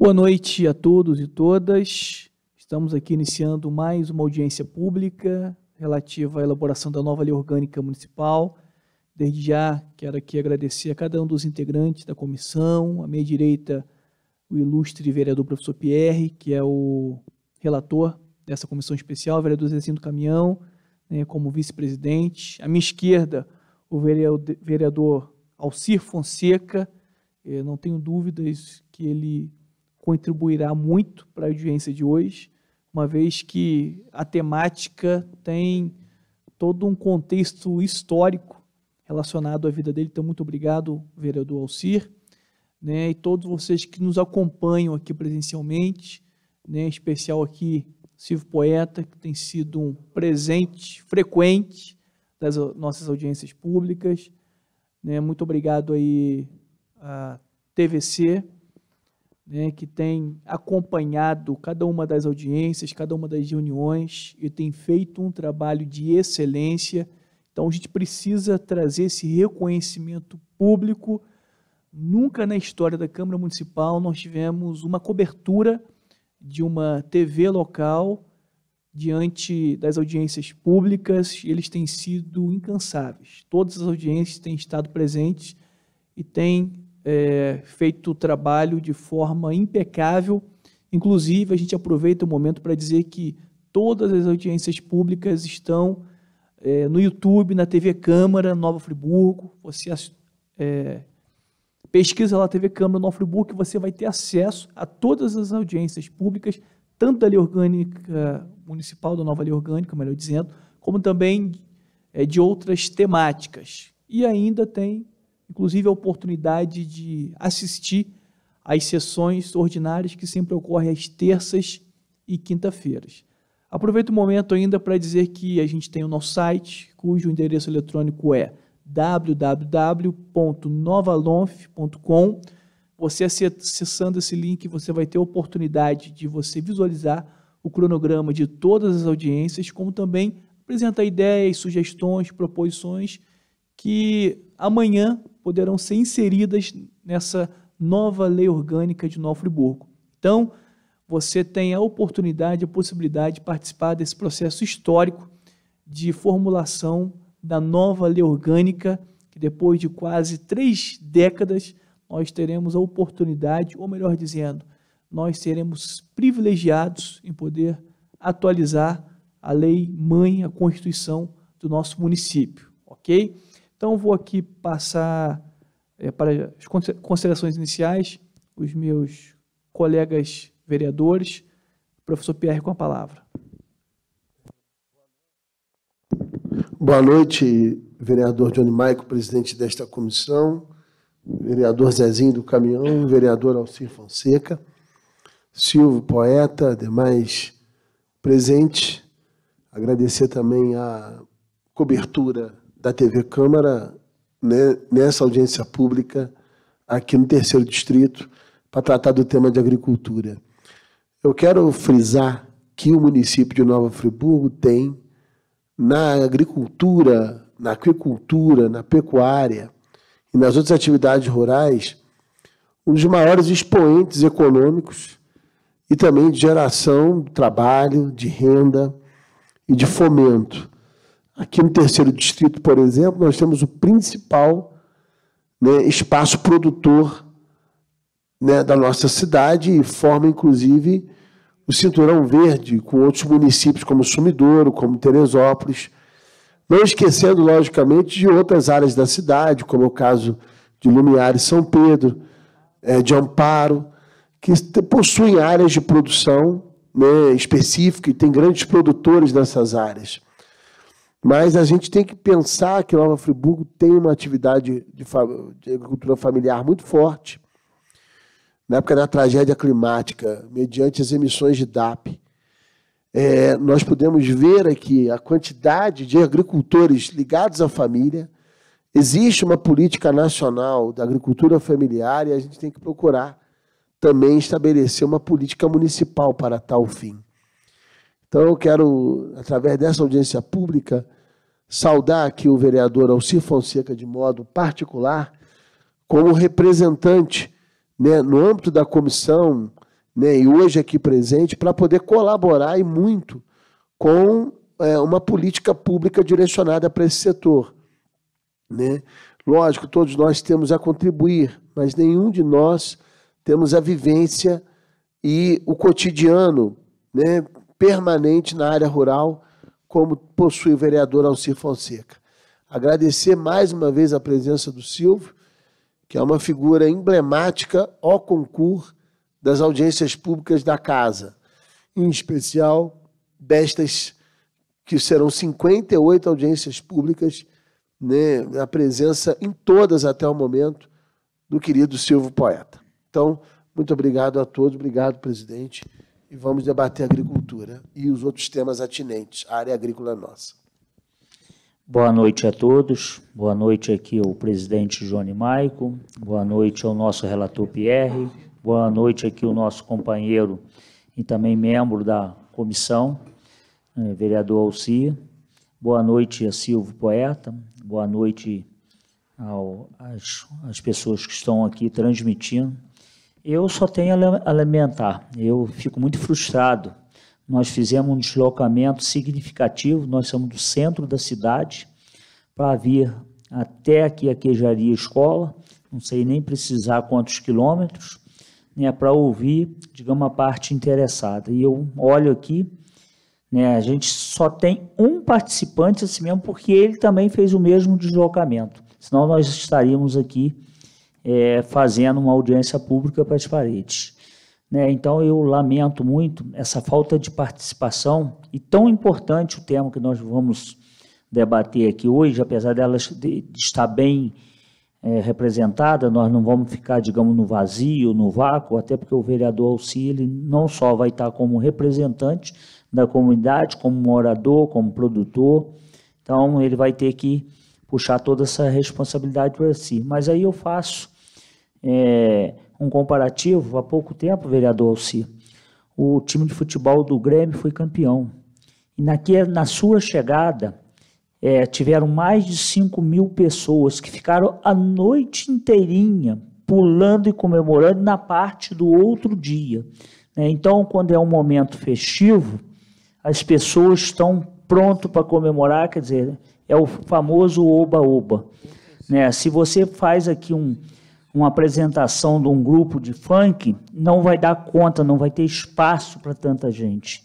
Boa noite a todos e todas. Estamos aqui iniciando mais uma audiência pública relativa à elaboração da nova Lei Orgânica Municipal. Desde já, quero aqui agradecer a cada um dos integrantes da comissão. À minha direita, o ilustre vereador professor Pierre, que é o relator dessa comissão especial, o vereador Zezinho do Caminhão, como vice-presidente. À minha esquerda, o vereador Alcir Fonseca. Não tenho dúvidas que ele contribuirá muito para a audiência de hoje, uma vez que a temática tem todo um contexto histórico relacionado à vida dele. Então, muito obrigado, vereador Alcir, e todos vocês que nos acompanham aqui presencialmente, em especial aqui, Silvio Poeta, que tem sido um presente frequente das nossas audiências públicas. Muito obrigado aí à TVC, que tem acompanhado cada uma das audiências, cada uma das reuniões, e tem feito um trabalho de excelência. Então, a gente precisa trazer esse reconhecimento público. Nunca na história da Câmara Municipal nós tivemos uma cobertura de uma TV local diante das audiências públicas, e eles têm sido incansáveis. Todas as audiências têm estado presentes e têm feito o trabalho de forma impecável. Inclusive, a gente aproveita o momento para dizer que todas as audiências públicas estão no YouTube, na TV Câmara, Nova Friburgo. Você pesquisa lá TV Câmara, Nova Friburgo, que você vai ter acesso a todas as audiências públicas, tanto da Lei Orgânica Municipal, da nova Lei Orgânica, melhor dizendo, como também de outras temáticas. E ainda tem, inclusive, a oportunidade de assistir às sessões ordinárias que sempre ocorrem às terças e quinta-feiras. Aproveito o momento ainda para dizer que a gente tem o nosso site, cujo endereço eletrônico é www.novalonf.com. Você acessando esse link, você vai ter a oportunidade de você visualizar o cronograma de todas as audiências, como também apresentar ideias, sugestões, proposições que amanhã poderão ser inseridas nessa nova lei orgânica de Nova Friburgo. Então, você tem a oportunidade, a possibilidade de participar desse processo histórico de formulação da nova lei orgânica, que depois de quase 3 décadas, nós teremos a oportunidade, ou melhor dizendo, nós seremos privilegiados em poder atualizar a lei mãe, a Constituição do nosso município, ok? Então, vou aqui passar para as considerações iniciais, os meus colegas vereadores. Professor Pierre, com a palavra. Boa noite, vereador Johnny Maico, presidente desta comissão, vereador Zezinho do Caminhão, vereador Alcir Fonseca, Silvio Poeta, demais presentes. Agradecer também a cobertura da TV Câmara, nessa audiência pública aqui no 3º Distrito, para tratar do tema de agricultura. Eu quero frisar que o município de Nova Friburgo tem, na agricultura, na aquicultura, na pecuária e nas outras atividades rurais, um dos maiores expoentes econômicos e também de geração de trabalho, de renda e de fomento. Aqui no 3º Distrito, por exemplo, nós temos o principal espaço produtor da nossa cidade e forma, inclusive, o Cinturão Verde com outros municípios como Sumidouro, como Teresópolis, não esquecendo, logicamente, de outras áreas da cidade, como é o caso de Lumiar e São Pedro, de Amparo, que possuem áreas de produção específica e tem grandes produtores nessas áreas. Mas a gente tem que pensar que Nova Friburgo tem uma atividade de agricultura familiar muito forte. Na época da tragédia climática, mediante as emissões de DAP, nós podemos ver aqui a quantidade de agricultores ligados à família. Existe uma política nacional da agricultura familiar e a gente tem que procurar também estabelecer uma política municipal para tal fim. Então, eu quero, através dessa audiência pública, saudar aqui o vereador Alcir Fonseca de modo particular, como representante, no âmbito da comissão né, e hoje aqui presente, para poder colaborar e muito com uma política pública direcionada para esse setor, né? Lógico, todos nós temos a contribuir, mas nenhum de nós temos a vivência e o cotidiano, né, permanente na área rural, como possui o vereador Alcir Fonseca. Agradecer mais uma vez a presença do Silvio, que é uma figura emblemática ao concurso das audiências públicas da Casa, em especial destas que serão 58 audiências públicas, né, a presença em todas até o momento do querido Silvio Poeta. Então, muito obrigado a todos, obrigado, presidente, e vamos debater agricultura e os outros temas atinentes, a área agrícola nossa. Boa noite a todos, boa noite aqui ao presidente Johnny Maico, boa noite ao nosso relator Pierre, boa noite aqui ao nosso companheiro e também membro da comissão, vereador Alcir, boa noite a Silvio Poeta, boa noite às pessoas que estão aqui transmitindo. Eu só tenho a lamentar, eu fico muito frustrado. Nós fizemos um deslocamento significativo, nós somos do centro da cidade, para vir até aqui a Queijaria Escola, não sei nem precisar quantos quilômetros, né, para ouvir, digamos, a parte interessada. E eu olho aqui, né, a gente só tem um participante assim mesmo, porque ele também fez o mesmo deslocamento, senão nós estaríamos aqui fazendo uma audiência pública para as paredes. Né? Então, eu lamento muito essa falta de participação, e tão importante o tema que nós vamos debater aqui hoje, apesar dela estar bem representada, nós não vamos ficar, digamos, no vazio, no vácuo, até porque o vereador Alcir, ele não só vai estar como representante da comunidade, como morador, como produtor, então ele vai ter que puxar toda essa responsabilidade para si. Mas aí eu faço um comparativo. Há pouco tempo, vereador Alcir, o time de futebol do Grêmio foi campeão. E na sua chegada, tiveram mais de 5.000 pessoas que ficaram a noite inteirinha pulando e comemorando na parte do outro dia. Então, quando é um momento festivo, as pessoas estão prontas para comemorar, quer dizer, é o famoso oba-oba. Se você faz aqui uma apresentação de um grupo de funk, não vai dar conta, não vai ter espaço para tanta gente.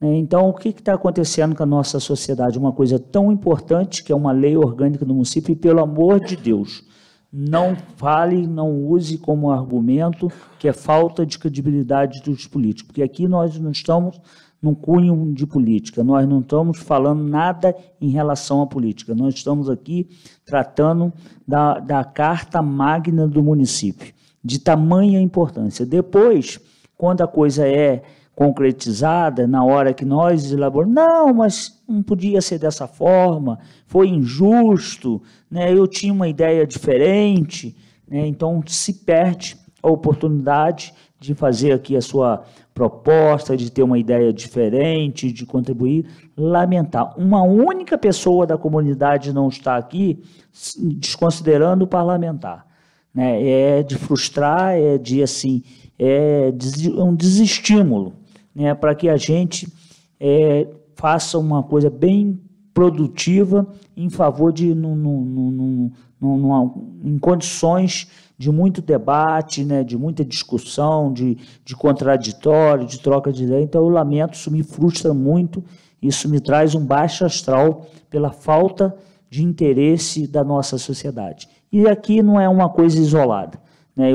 Então, o que está acontecendo com a nossa sociedade? Uma coisa tão importante, que é uma lei orgânica do município, e, pelo amor de Deus, não fale, não use como argumento que é falta de credibilidade dos políticos, porque aqui nós não estamos num cunho de política, nós não estamos falando nada em relação à política, nós estamos aqui tratando da carta magna do município, de tamanha importância. Depois, quando a coisa é concretizada, na hora que nós elaboramos, não, mas não podia ser dessa forma, foi injusto, eu tinha uma ideia diferente, então se perde a oportunidade de fazer aqui a sua proposta, de ter uma ideia diferente, de contribuir. Lamentar. Uma única pessoa da comunidade não está aqui, desconsiderando o parlamentar. É de frustrar, um desestímulo, para que a gente faça uma coisa bem produtiva em favor de, em condições de muito debate, de muita discussão, de contraditório, de troca de ideia. Então, eu lamento, isso me frustra muito, isso me traz um baixo astral pela falta de interesse da nossa sociedade. E aqui não é uma coisa isolada.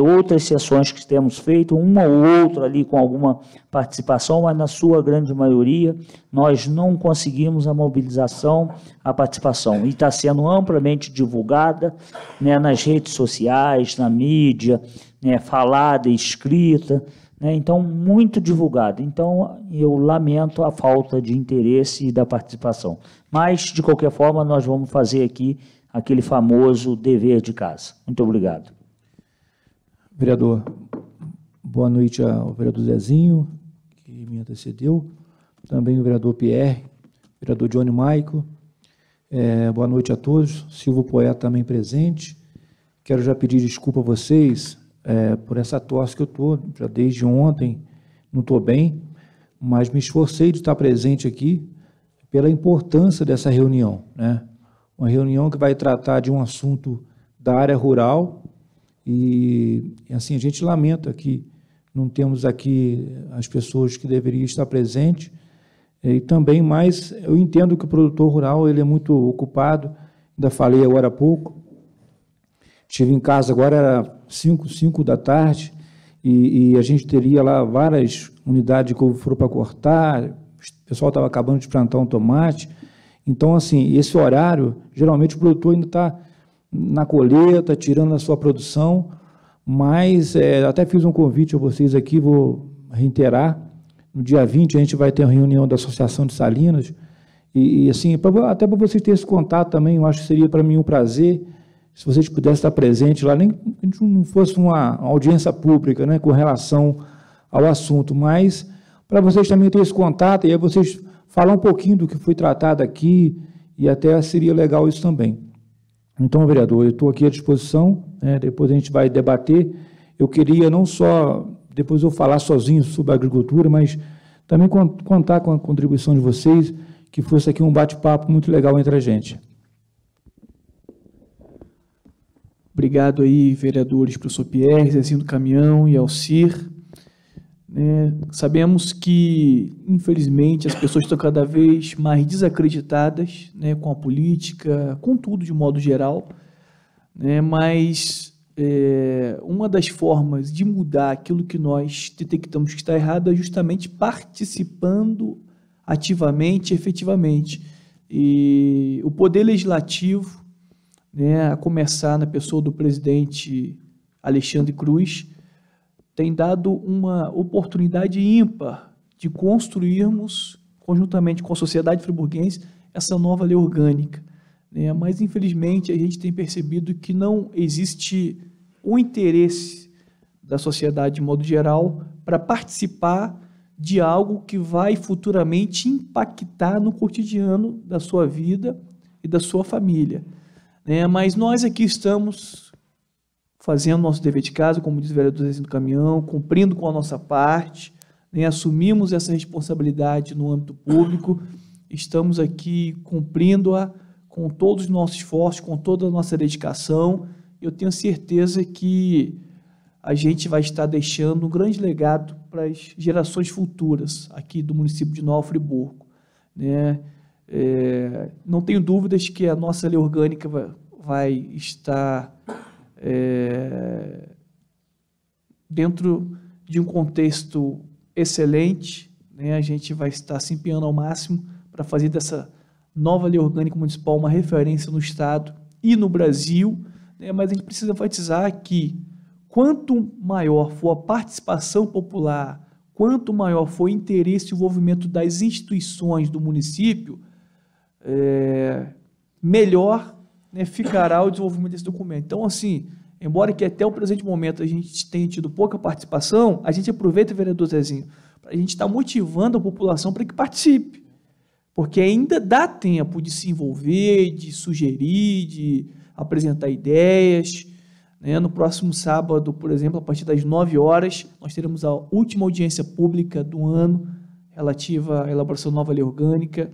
Outras sessões que temos feito, uma ou outra ali com alguma participação, mas na sua grande maioria nós não conseguimos a mobilização, a participação. E está sendo amplamente divulgada nas redes sociais, na mídia, falada, escrita, então muito divulgada. Então eu lamento a falta de interesse e da participação. Mas, de qualquer forma, nós vamos fazer aqui aquele famoso dever de casa. Muito obrigado. Vereador, boa noite ao vereador Zezinho, que me antecedeu, também o vereador Pierre, vereador Johnny Maico, boa noite a todos, Silvio Poeta também presente. Quero já pedir desculpa a vocês por essa tosse que eu estou, já desde ontem, não estou bem, mas me esforcei de estar presente aqui pela importância dessa reunião, né? Uma reunião que vai tratar de um assunto da área rural e assim, a gente lamenta que não temos aqui as pessoas que deveriam estar presentes e também, mas eu entendo que o produtor rural ele é muito ocupado, ainda falei agora há pouco, estive em casa agora, era 5 da tarde, e a gente teria lá várias unidades de couve-flor para cortar, o pessoal estava acabando de plantar um tomate. Então, assim, esse horário, geralmente o produtor ainda está na colheita, tirando a sua produção, mas até fiz um convite a vocês aqui, vou reiterar, no dia 20 a gente vai ter uma reunião da Associação de Salinas, e assim, até para vocês terem esse contato também, eu acho que seria para mim um prazer, se vocês pudessem estar presentes lá, nem que não fosse uma audiência pública, né, com relação ao assunto, mas para vocês também terem esse contato, e aí vocês falar um pouquinho do que foi tratado aqui, e até seria legal isso também. Então, vereador, eu estou aqui à disposição, né, depois a gente vai debater. Eu queria não só, depois eu falar sozinho sobre a agricultura, mas também contar com a contribuição de vocês, que fosse aqui um bate-papo muito legal entre a gente. Obrigado aí, vereadores, professor Pierre, Zezinho do Caminhão e Alcir. Sabemos que, infelizmente, as pessoas estão cada vez mais desacreditadas, né, com a política, com tudo de modo geral, né, mas uma das formas de mudar aquilo que nós detectamos que está errado é justamente participando ativamente, efetivamente. E o Poder Legislativo, né, a começar na pessoa do presidente Alexandre Cruz, tem dado uma oportunidade ímpar de construirmos, conjuntamente com a sociedade friburguense, essa nova lei orgânica, né? Mas, infelizmente, a gente tem percebido que não existe o interesse da sociedade, de modo geral, para participar de algo que vai futuramente impactar no cotidiano da sua vida e da sua família, né? Mas nós aqui estamos fazendo nosso dever de casa, como diz o vereador Zezinho do Caminhão, cumprindo com a nossa parte, né? Assumimos essa responsabilidade no âmbito público, estamos aqui cumprindo-a com todos os nossos esforços, com toda a nossa dedicação. Eu tenho certeza que a gente vai estar deixando um grande legado para as gerações futuras aqui do município de Nova Friburgo, né? Não tenho dúvidas que a nossa lei orgânica vai estar dentro de um contexto excelente, né? A gente vai estar se empenhando ao máximo para fazer dessa nova lei orgânica municipal uma referência no Estado e no Brasil, né? Mas a gente precisa enfatizar que quanto maior for a participação popular, quanto maior for o interesse e o envolvimento das instituições do município, melhor, né, ficará o desenvolvimento desse documento. Então, assim, embora que até o presente momento a gente tenha tido pouca participação, a gente aproveita, vereador Zezinho, para a gente estar motivando a população para que participe, porque ainda dá tempo de se envolver, de sugerir, de apresentar ideias, né? No próximo sábado, por exemplo, a partir das 9 horas, nós teremos a última audiência pública do ano relativa à elaboração da nova lei orgânica,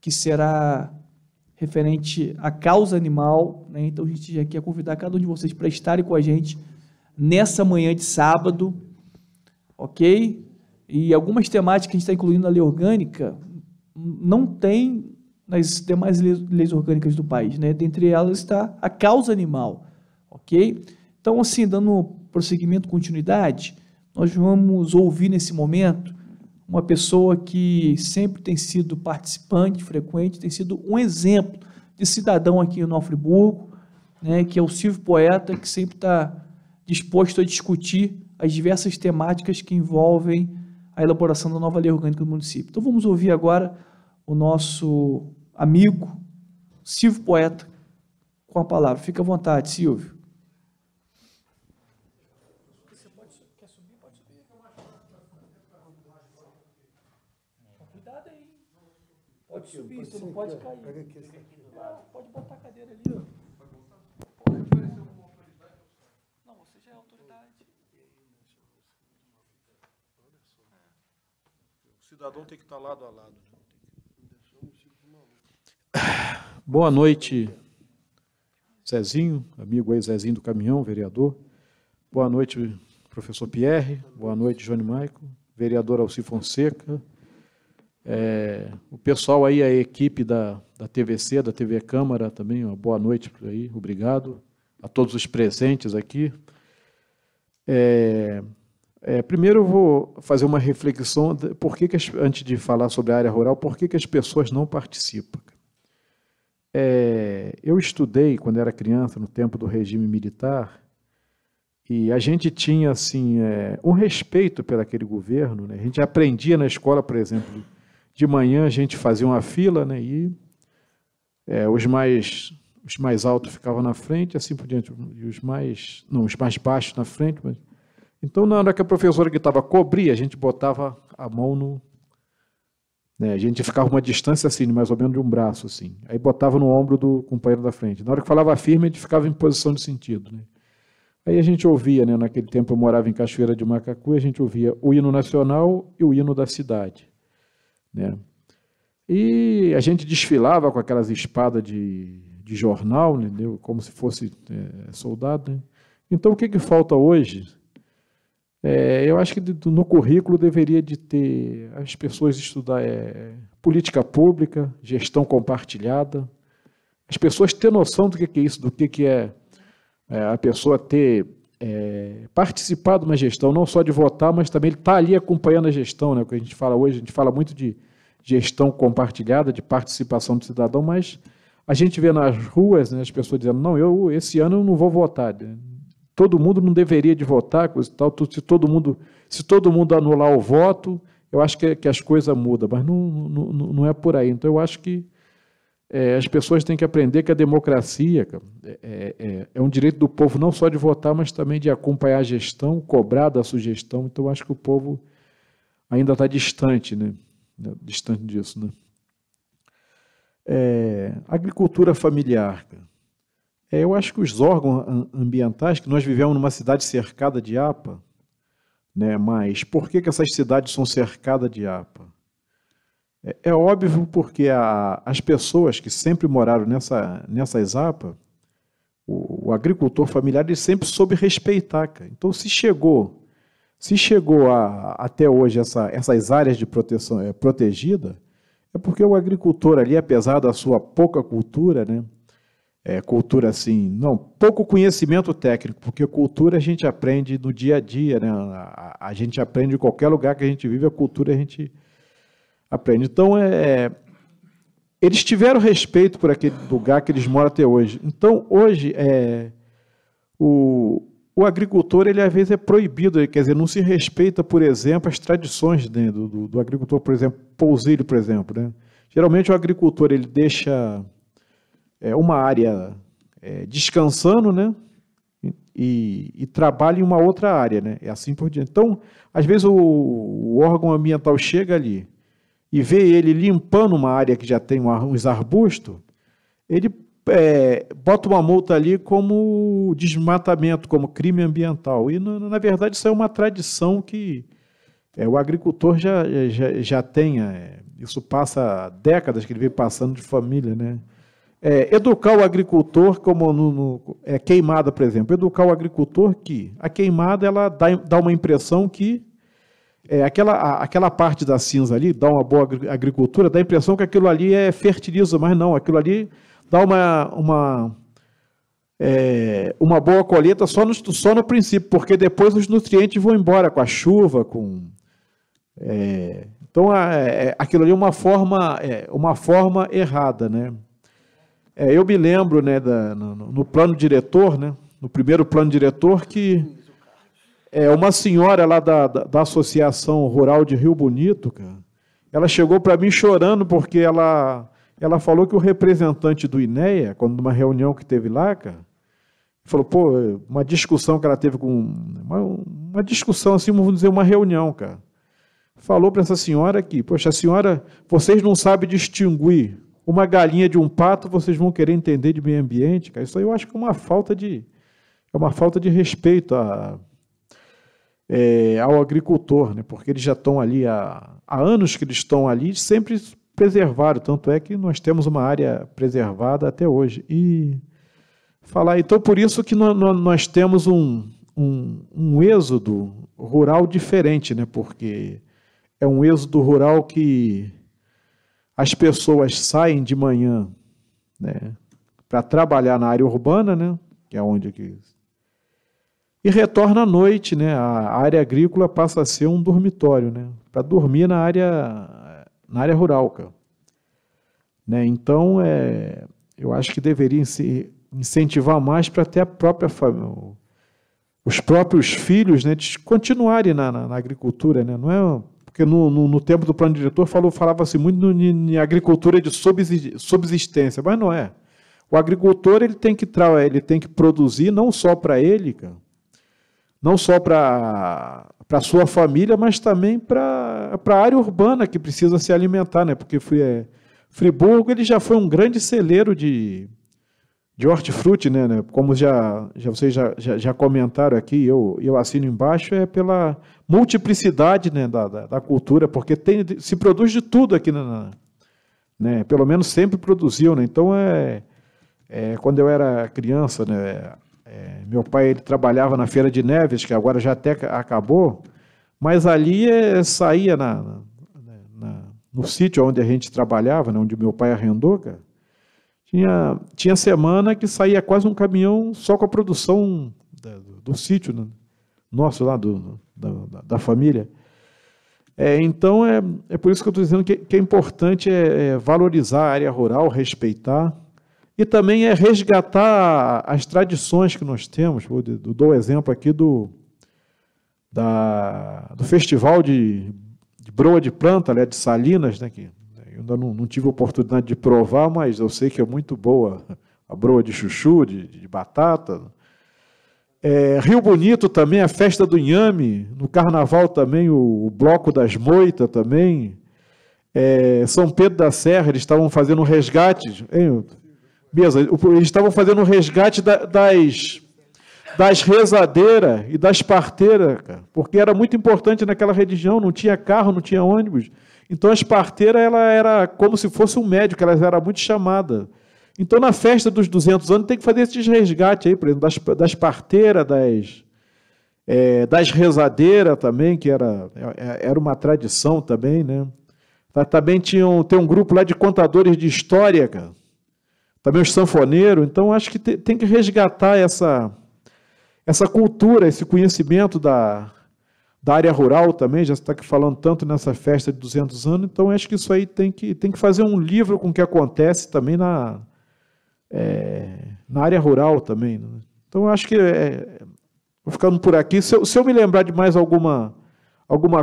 que será referente à causa animal, né? Então, a gente já quer convidar cada um de vocês para estarem com a gente nessa manhã de sábado, ok? E algumas temáticas que a gente está incluindo na lei orgânica não tem nas demais leis orgânicas do país, né? Dentre elas está a causa animal, ok? Então, assim, dando prosseguimento, continuidade, nós vamos ouvir nesse momento uma pessoa que sempre tem sido participante, frequente, tem sido um exemplo de cidadão aqui em Nova Friburgo, né, que é o Silvio Poeta, que sempre está disposto a discutir as diversas temáticas que envolvem a elaboração da nova lei orgânica do município. Então, vamos ouvir agora o nosso amigo Silvio Poeta com a palavra. Fica à vontade, Silvio. Pode subir, você não pode cair. Pode botar a cadeira ali. Pode. Não, você já é autoridade. cidadão tem que estar lado a lado. Boa noite, Zezinho, amigo aí, Zezinho do Caminhão, vereador. Boa noite, professor Pierre. Boa noite, Johnny Maico, vereador Alcir Fonseca. O pessoal aí, a equipe da TVC, da TV Câmara também, uma boa noite aí, obrigado a todos os presentes aqui. Primeiro eu vou fazer uma reflexão, antes de falar sobre a área rural, por que as pessoas não participam? Eu estudei, quando era criança, no tempo do regime militar, e a gente tinha assim, um respeito por aquele governo, né? A gente aprendia na escola, por exemplo, de manhã a gente fazia uma fila, né? E os mais altos ficavam na frente, assim por diante, e os mais baixos na frente. Então, na hora que a professora que estava cobria, a gente botava a mão no... Né, a gente ficava uma distância assim, mais ou menos de um braço, assim. Aí botava no ombro do companheiro da frente. Na hora que falava firme, a gente ficava em posição de sentido, né? Aí a gente ouvia, né, naquele tempo eu morava em Cachoeira de Macacu, a gente ouvia o hino nacional e o hino da cidade, né? E a gente desfilava com aquelas espadas de jornal, entendeu? Como se fosse soldado, né? Então, o que falta hoje? Eu acho que no currículo deveria de ter as pessoas estudar política pública, gestão compartilhada, as pessoas ter noção do que é isso, do que é a pessoa ter participado de uma gestão, não só de votar, mas também ele estar ali acompanhando a gestão, né? O que a gente fala hoje, a gente fala muito de gestão compartilhada, de participação do cidadão, mas a gente vê nas ruas, né, as pessoas dizendo, não, esse ano eu não vou votar. Todo mundo não deveria de votar, coisa e tal. Se todo mundo anular o voto, eu acho que as coisas mudam, mas não é por aí. Então, eu acho que as pessoas têm que aprender que a democracia, cara, é um direito do povo não só de votar, mas também de acompanhar a gestão, cobrar da sugestão. Então, eu acho que o povo ainda está distante, né? Distante disso, né? Agricultura familiar, cara. Eu acho que os órgãos ambientais, que nós vivemos numa cidade cercada de APA, né, mas por que essas cidades são cercadas de APA? É óbvio porque as pessoas que sempre moraram nessas APA, o agricultor familiar, ele sempre soube respeitar, cara. Então, se chegou até hoje essas áreas de proteção protegida, é porque o agricultor ali, apesar da sua pouca cultura, né, cultura assim, pouco conhecimento técnico, porque cultura a gente aprende no dia a dia, né? A gente aprende em qualquer lugar que a gente vive, a cultura a gente aprende. Então, eles tiveram respeito por aquele lugar que eles moram até hoje. Então, hoje, o agricultor, ele às vezes é proibido, quer dizer, não se respeita, por exemplo, as tradições, né, do agricultor, por exemplo, pousílio, por exemplo, né? Geralmente o agricultor, ele deixa uma área descansando, né, e trabalha em uma outra área, né, assim por diante. Então, às vezes o órgão ambiental chega ali e vê ele limpando uma área que já tem uns arbustos, ele bota uma multa ali como desmatamento, como crime ambiental. E, na verdade, isso é uma tradição que o agricultor já tem. Isso passa décadas que ele vem passando de família, né? Educar o agricultor, como queimada, por exemplo. Educar o agricultor que a queimada ela dá uma impressão que aquela parte da cinza ali, dá uma boa agricultura, dá a impressão que aquilo ali fertiliza, mas não, aquilo ali dá uma boa colheita só no princípio, porque depois os nutrientes vão embora com a chuva, então aquilo ali é uma forma errada, né? Eu me lembro, né, no plano diretor, né, no primeiro plano diretor, que uma senhora lá da Associação Rural de Rio Bonito, cara, ela chegou para mim chorando porque ela falou que o representante do INEA, quando numa reunião que teve lá, cara, falou, uma discussão que ela teve uma discussão assim, vamos dizer, uma reunião, cara. Falou para essa senhora que, poxa, senhora, vocês não sabem distinguir uma galinha de um pato, vocês vão querer entender de meio ambiente, cara. Isso aí eu acho que é uma falta de respeito ao agricultor, né? Porque eles já estão ali há anos que eles estão ali, sempre preservaram, tanto é que nós temos uma área preservada até hoje. E falar, então por isso que nós temos um êxodo rural diferente, né? Porque é um êxodo rural que as pessoas saem de manhã, né, para trabalhar na área urbana, né, que é onde e retorna à noite, né? A área agrícola passa a ser um dormitório, né, para dormir na área rural, cara. Né? Então, eu acho que deveria se incentivar mais para ter a própria família, os próprios filhos, né, de continuarem na agricultura, né? Não é porque no tempo do plano diretor falava-se muito em agricultura de subsistência, mas não é. O agricultor ele tem que produzir não só para ele, cara, não só para a sua família, mas também para a área urbana que precisa se alimentar, né? Porque Friburgo ele já foi um grande celeiro de hortifruti, né? Como vocês já comentaram aqui, eu assino embaixo, é pela multiplicidade, né, da cultura, porque se produz de tudo aqui, né? Pelo menos sempre produziu, né? Então, quando eu era criança, né, meu pai ele trabalhava na Feira de Neves, que agora já até acabou, mas ali saía no sítio onde a gente trabalhava, né, onde meu pai arrendou, cara, tinha semana que saía quase um caminhão só com a produção do sítio, né, nosso lá, da família. Então, é por isso que eu estou dizendo que é importante valorizar a área rural, respeitar, e também resgatar as tradições que nós temos. Dou o exemplo aqui do Festival de Broa de Planta, de Salinas, né, que eu ainda não tive a oportunidade de provar, mas eu sei que é muito boa a broa de chuchu, de batata. Rio Bonito também, a festa do inhame, no carnaval também o bloco das moitas também. São Pedro da Serra, eles estavam fazendo um resgate, eles estavam fazendo um resgate das rezadeiras e das parteiras, cara, porque era muito importante naquela região, não tinha carro, não tinha ônibus. Então, as parteiras, ela era como se fosse um médico, elas eram muito chamadas. Então, na festa dos 200 anos, tem que fazer esses resgates aí, por exemplo, das parteiras, das rezadeiras também, que era uma tradição também, né? Também tem um grupo lá de contadores de história, cara. Também os sanfoneiros. Então, acho que tem que resgatar essa cultura, esse conhecimento da área rural também, já está aqui falando tanto nessa festa de 200 anos, então acho que isso aí tem que fazer um livro com o que acontece também na área rural também. Né? Então, acho que, vou ficando por aqui, se eu me lembrar de mais alguma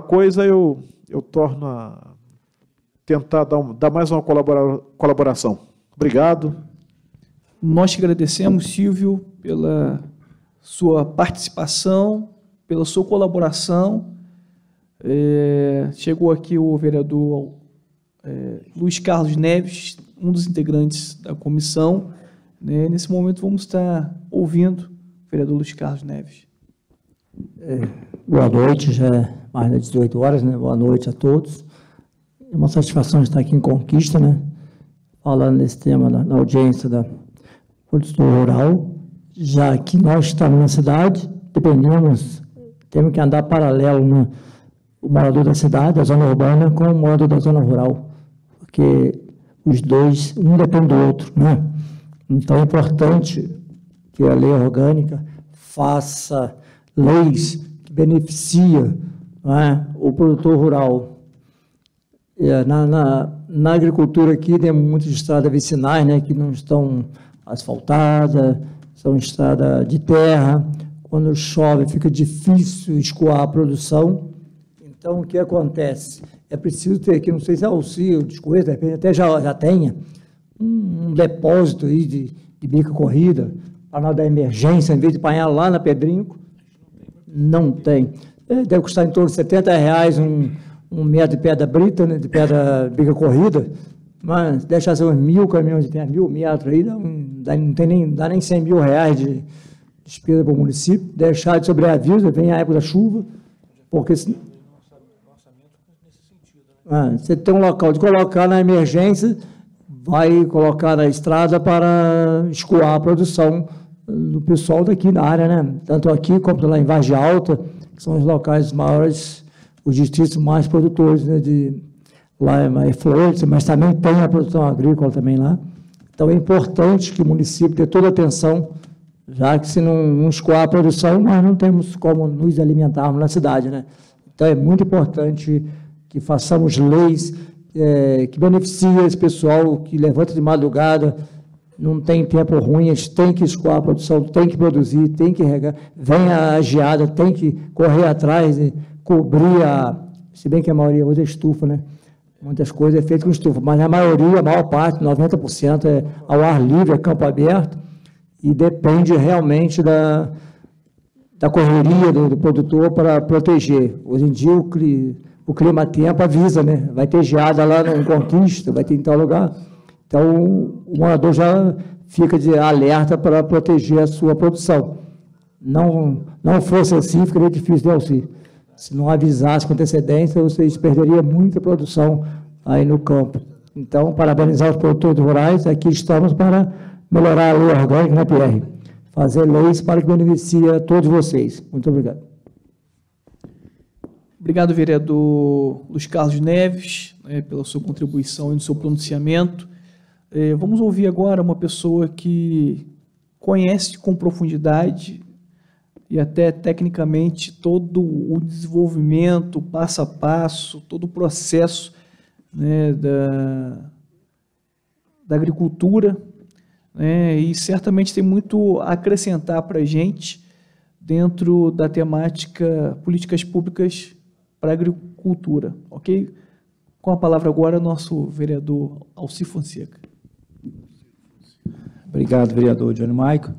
coisa, eu torno a tentar dar mais uma colaboração. Obrigado. Nós te agradecemos, Silvio, pela sua participação, pela sua colaboração. Chegou aqui o vereador Luiz Carlos Neves, um dos integrantes da comissão. Né? Nesse momento, vamos estar ouvindo o vereador Luiz Carlos Neves. Boa noite, já é mais das 18 horas, né? Boa noite a todos. É uma satisfação estar aqui em Conquista, né? Falando desse tema na audiência da produção rural, já que nós estamos na cidade, temos que andar paralelo, né? O morador da cidade, da zona urbana, com o morador da zona rural, porque os dois, um depende do outro, né? Então, é importante que a lei orgânica faça leis que beneficiem, né, o produtor rural. Na agricultura aqui, tem muitas estradas vicinais, né, que não estão asfaltadas, são estradas de terra. Quando chove, fica difícil escoar a produção. Então, o que acontece? É preciso ter aqui, não sei se é auxílio de escoeiro, de repente até já tenha, um depósito aí de bica corrida, para nós dar emergência, em vez de apanhar lá na Pedrinho. Não tem. Deve custar em torno de R$70 um metro de pedra brita, né, de pedra bica corrida, mas deixa ser uns 1.000 caminhões de terra, 1.000 metros aí, dá nem R$100 mil de despesa para o município. Deixar de sobreaviso, vem a época da chuva, porque você tem um local de colocar na emergência, vai colocar na estrada para escoar a produção do pessoal daqui na área, né? Tanto aqui como lá em Vargem Alta, que são os locais maiores, os distritos mais produtores, né? Lá é flores, mas também tem a produção agrícola também lá. Então, é importante que o município dê toda a atenção, já que se não escoar a produção, nós não temos como nos alimentarmos na cidade, né? Então, é muito importante que façamos leis que beneficiem esse pessoal que levanta de madrugada, não tem tempo ruim, eles têm que escoar a produção, tem que produzir, tem que regar, vem a geada, tem que correr atrás e cobrir se bem que a maioria hoje é estufa, né? Muitas coisas é feito com estufa, mas a maioria, a maior parte, 90% é ao ar livre, é campo aberto, e depende realmente da correria do produtor para proteger. Hoje em dia, o clima-tempo avisa, né? Vai ter geada lá no Conquista, vai ter em tal lugar. Então, o morador já fica de alerta para proteger a sua produção. Não fosse assim, ficaria difícil de auxílio. Se não avisasse com antecedência, vocês perderiam muita produção aí no campo. Então, parabenizar os produtores rurais, aqui estamos para melhorar a lei orgânica na PR, fazer leis para que beneficie a todos vocês. Muito obrigado. Obrigado, vereador Luiz Carlos Neves, pela sua contribuição e no seu pronunciamento. Vamos ouvir agora uma pessoa que conhece com profundidade e até tecnicamente todo o desenvolvimento, passo a passo, todo o processo, né, da agricultura, né, e certamente tem muito a acrescentar para a gente dentro da temática políticas públicas para a agricultura, ok? Com a palavra agora, nosso vereador Alcir Fonseca. Obrigado, vereador Johnny Maico.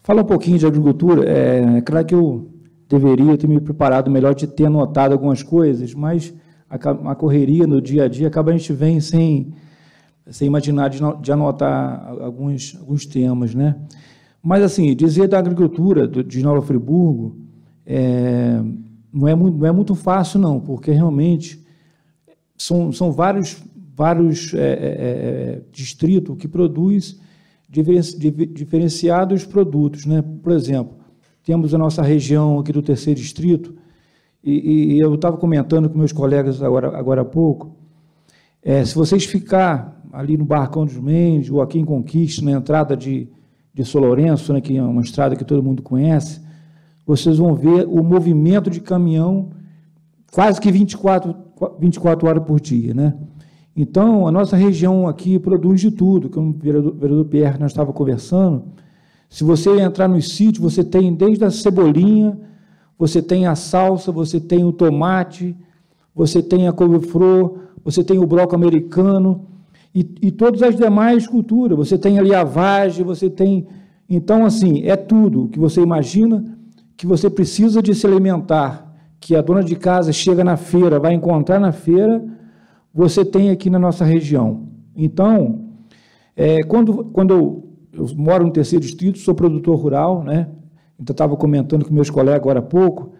Fala um pouquinho de agricultura. É claro que eu deveria ter me preparado melhor, de ter anotado algumas coisas, mas a correria no dia a dia acaba a gente vem sem imaginar de anotar alguns temas, né? Mas, assim, dizer da agricultura de Nova Friburgo não é muito fácil, não, porque realmente são vários distritos que produzem diferenciados produtos, né? Por exemplo, temos a nossa região aqui do 3º Distrito, e eu estava comentando com meus colegas agora há pouco, se vocês ficar ali no Barcão dos Mendes, ou aqui em Conquista, na entrada de São Lourenço, né, que é uma estrada que todo mundo conhece, vocês vão ver o movimento de caminhão quase que 24 horas por dia, né? Então, a nossa região aqui produz de tudo, como o vereador Pierre nós estávamos conversando. Se você entrar nos sítios, você tem desde a cebolinha, você tem a salsa, você tem o tomate, você tem a couve-flor, você tem o broco americano e todas as demais culturas. Você tem ali a vagem, você tem... Então, assim, é tudo que você imagina que você precisa de se alimentar, que a dona de casa chega na feira, vai encontrar na feira, você tem aqui na nossa região. Então, quando eu moro no 3º Distrito, sou produtor rural, né? Então, estava comentando com meus colegas agora há pouco,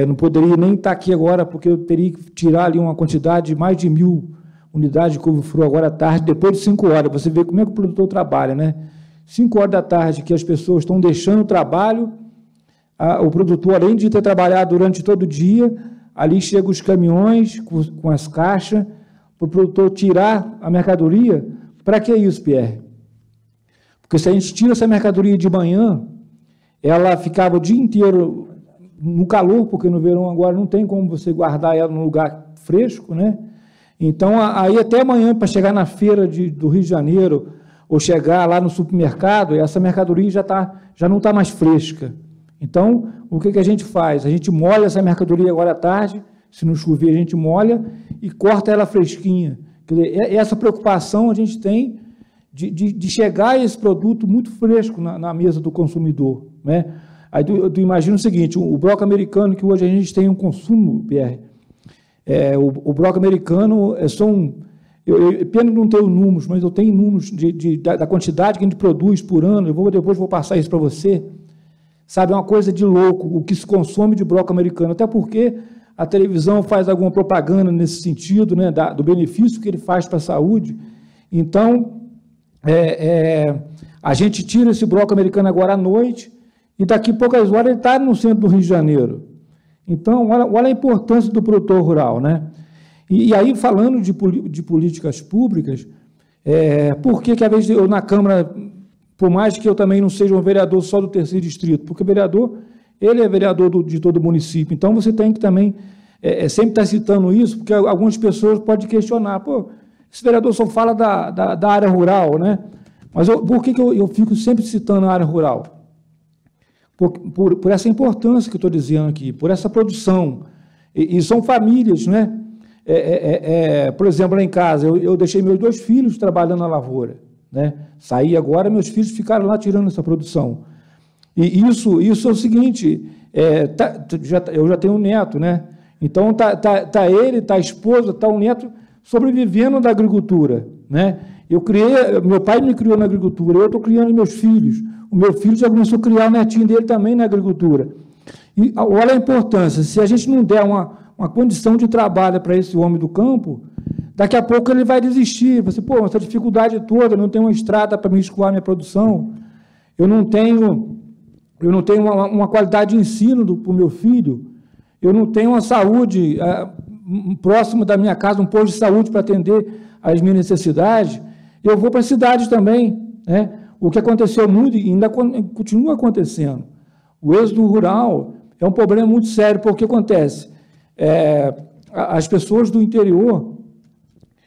não poderia nem estar aqui agora, porque eu teria que tirar ali uma quantidade de mais de 1.000 unidades de couve-flor agora à tarde, depois de 5 horas. Você vê como é que o produtor trabalha, né? 5 horas da tarde, que as pessoas estão deixando o trabalho, o produtor, além de ter trabalhado durante todo o dia, ali chegam os caminhões com as caixas, para o produtor tirar a mercadoria. Para que isso, Pierre? Porque se a gente tira essa mercadoria de manhã, ela ficava o dia inteiro no calor, porque no verão agora não tem como você guardar ela num lugar fresco, né? Então, aí até amanhã, para chegar na feira do Rio de Janeiro, ou chegar lá no supermercado, essa mercadoria já não está mais fresca. Então, o que a gente faz? A gente molha essa mercadoria agora à tarde, se não chover, a gente molha e corta ela fresquinha. Quer dizer, essa preocupação a gente tem de chegar esse produto muito fresco na mesa do consumidor, né? Aí tu imagina o seguinte, o broco americano, que hoje a gente tem um consumo, Pierre, o broco americano eu pena não ter os números, mas eu tenho números da quantidade que a gente produz por ano, depois vou passar isso para você. Sabe, é uma coisa de louco o que se consome de broco americano, até porque a televisão faz alguma propaganda nesse sentido, né, do benefício que ele faz para a saúde. Então, a gente tira esse bloco americano agora à noite, e daqui a poucas horas ele está no centro do Rio de Janeiro. Então, olha a importância do produtor rural, né? E aí, falando de políticas públicas, por que às vezes eu na Câmara, por mais que eu também não seja um vereador só do 3º Distrito, porque o vereador, ele é vereador de todo o município, então você tem que também sempre estar citando isso, porque algumas pessoas podem questionar, pô, esse vereador só fala da área rural, né? Mas por que eu fico sempre citando a área rural? Por essa importância que eu estou dizendo aqui, por essa produção, e são famílias, né? Por exemplo, lá em casa, eu deixei meus 2 filhos trabalhando na lavoura, né? Saí agora, meus filhos ficaram lá tirando essa produção. E isso é o seguinte, eu já tenho um neto, né? Então, tá ele, tá a esposa, tá o neto sobrevivendo da agricultura, né? Meu pai me criou na agricultura, eu estou criando meus filhos. O meu filho já começou a criar o netinho dele também na agricultura. E olha a importância, se a gente não der uma condição de trabalho para esse homem do campo, daqui a pouco ele vai desistir. Você, pô, essa dificuldade toda, eu não tenho uma estrada para me escoar minha produção, eu não tenho uma qualidade de ensino para o meu filho, eu não tenho uma saúde próximo da minha casa, um posto de saúde para atender às minhas necessidades, eu vou para a cidade também, né? O que aconteceu muito e ainda continua acontecendo. O êxodo rural é um problema muito sério, porque acontece, as pessoas do interior,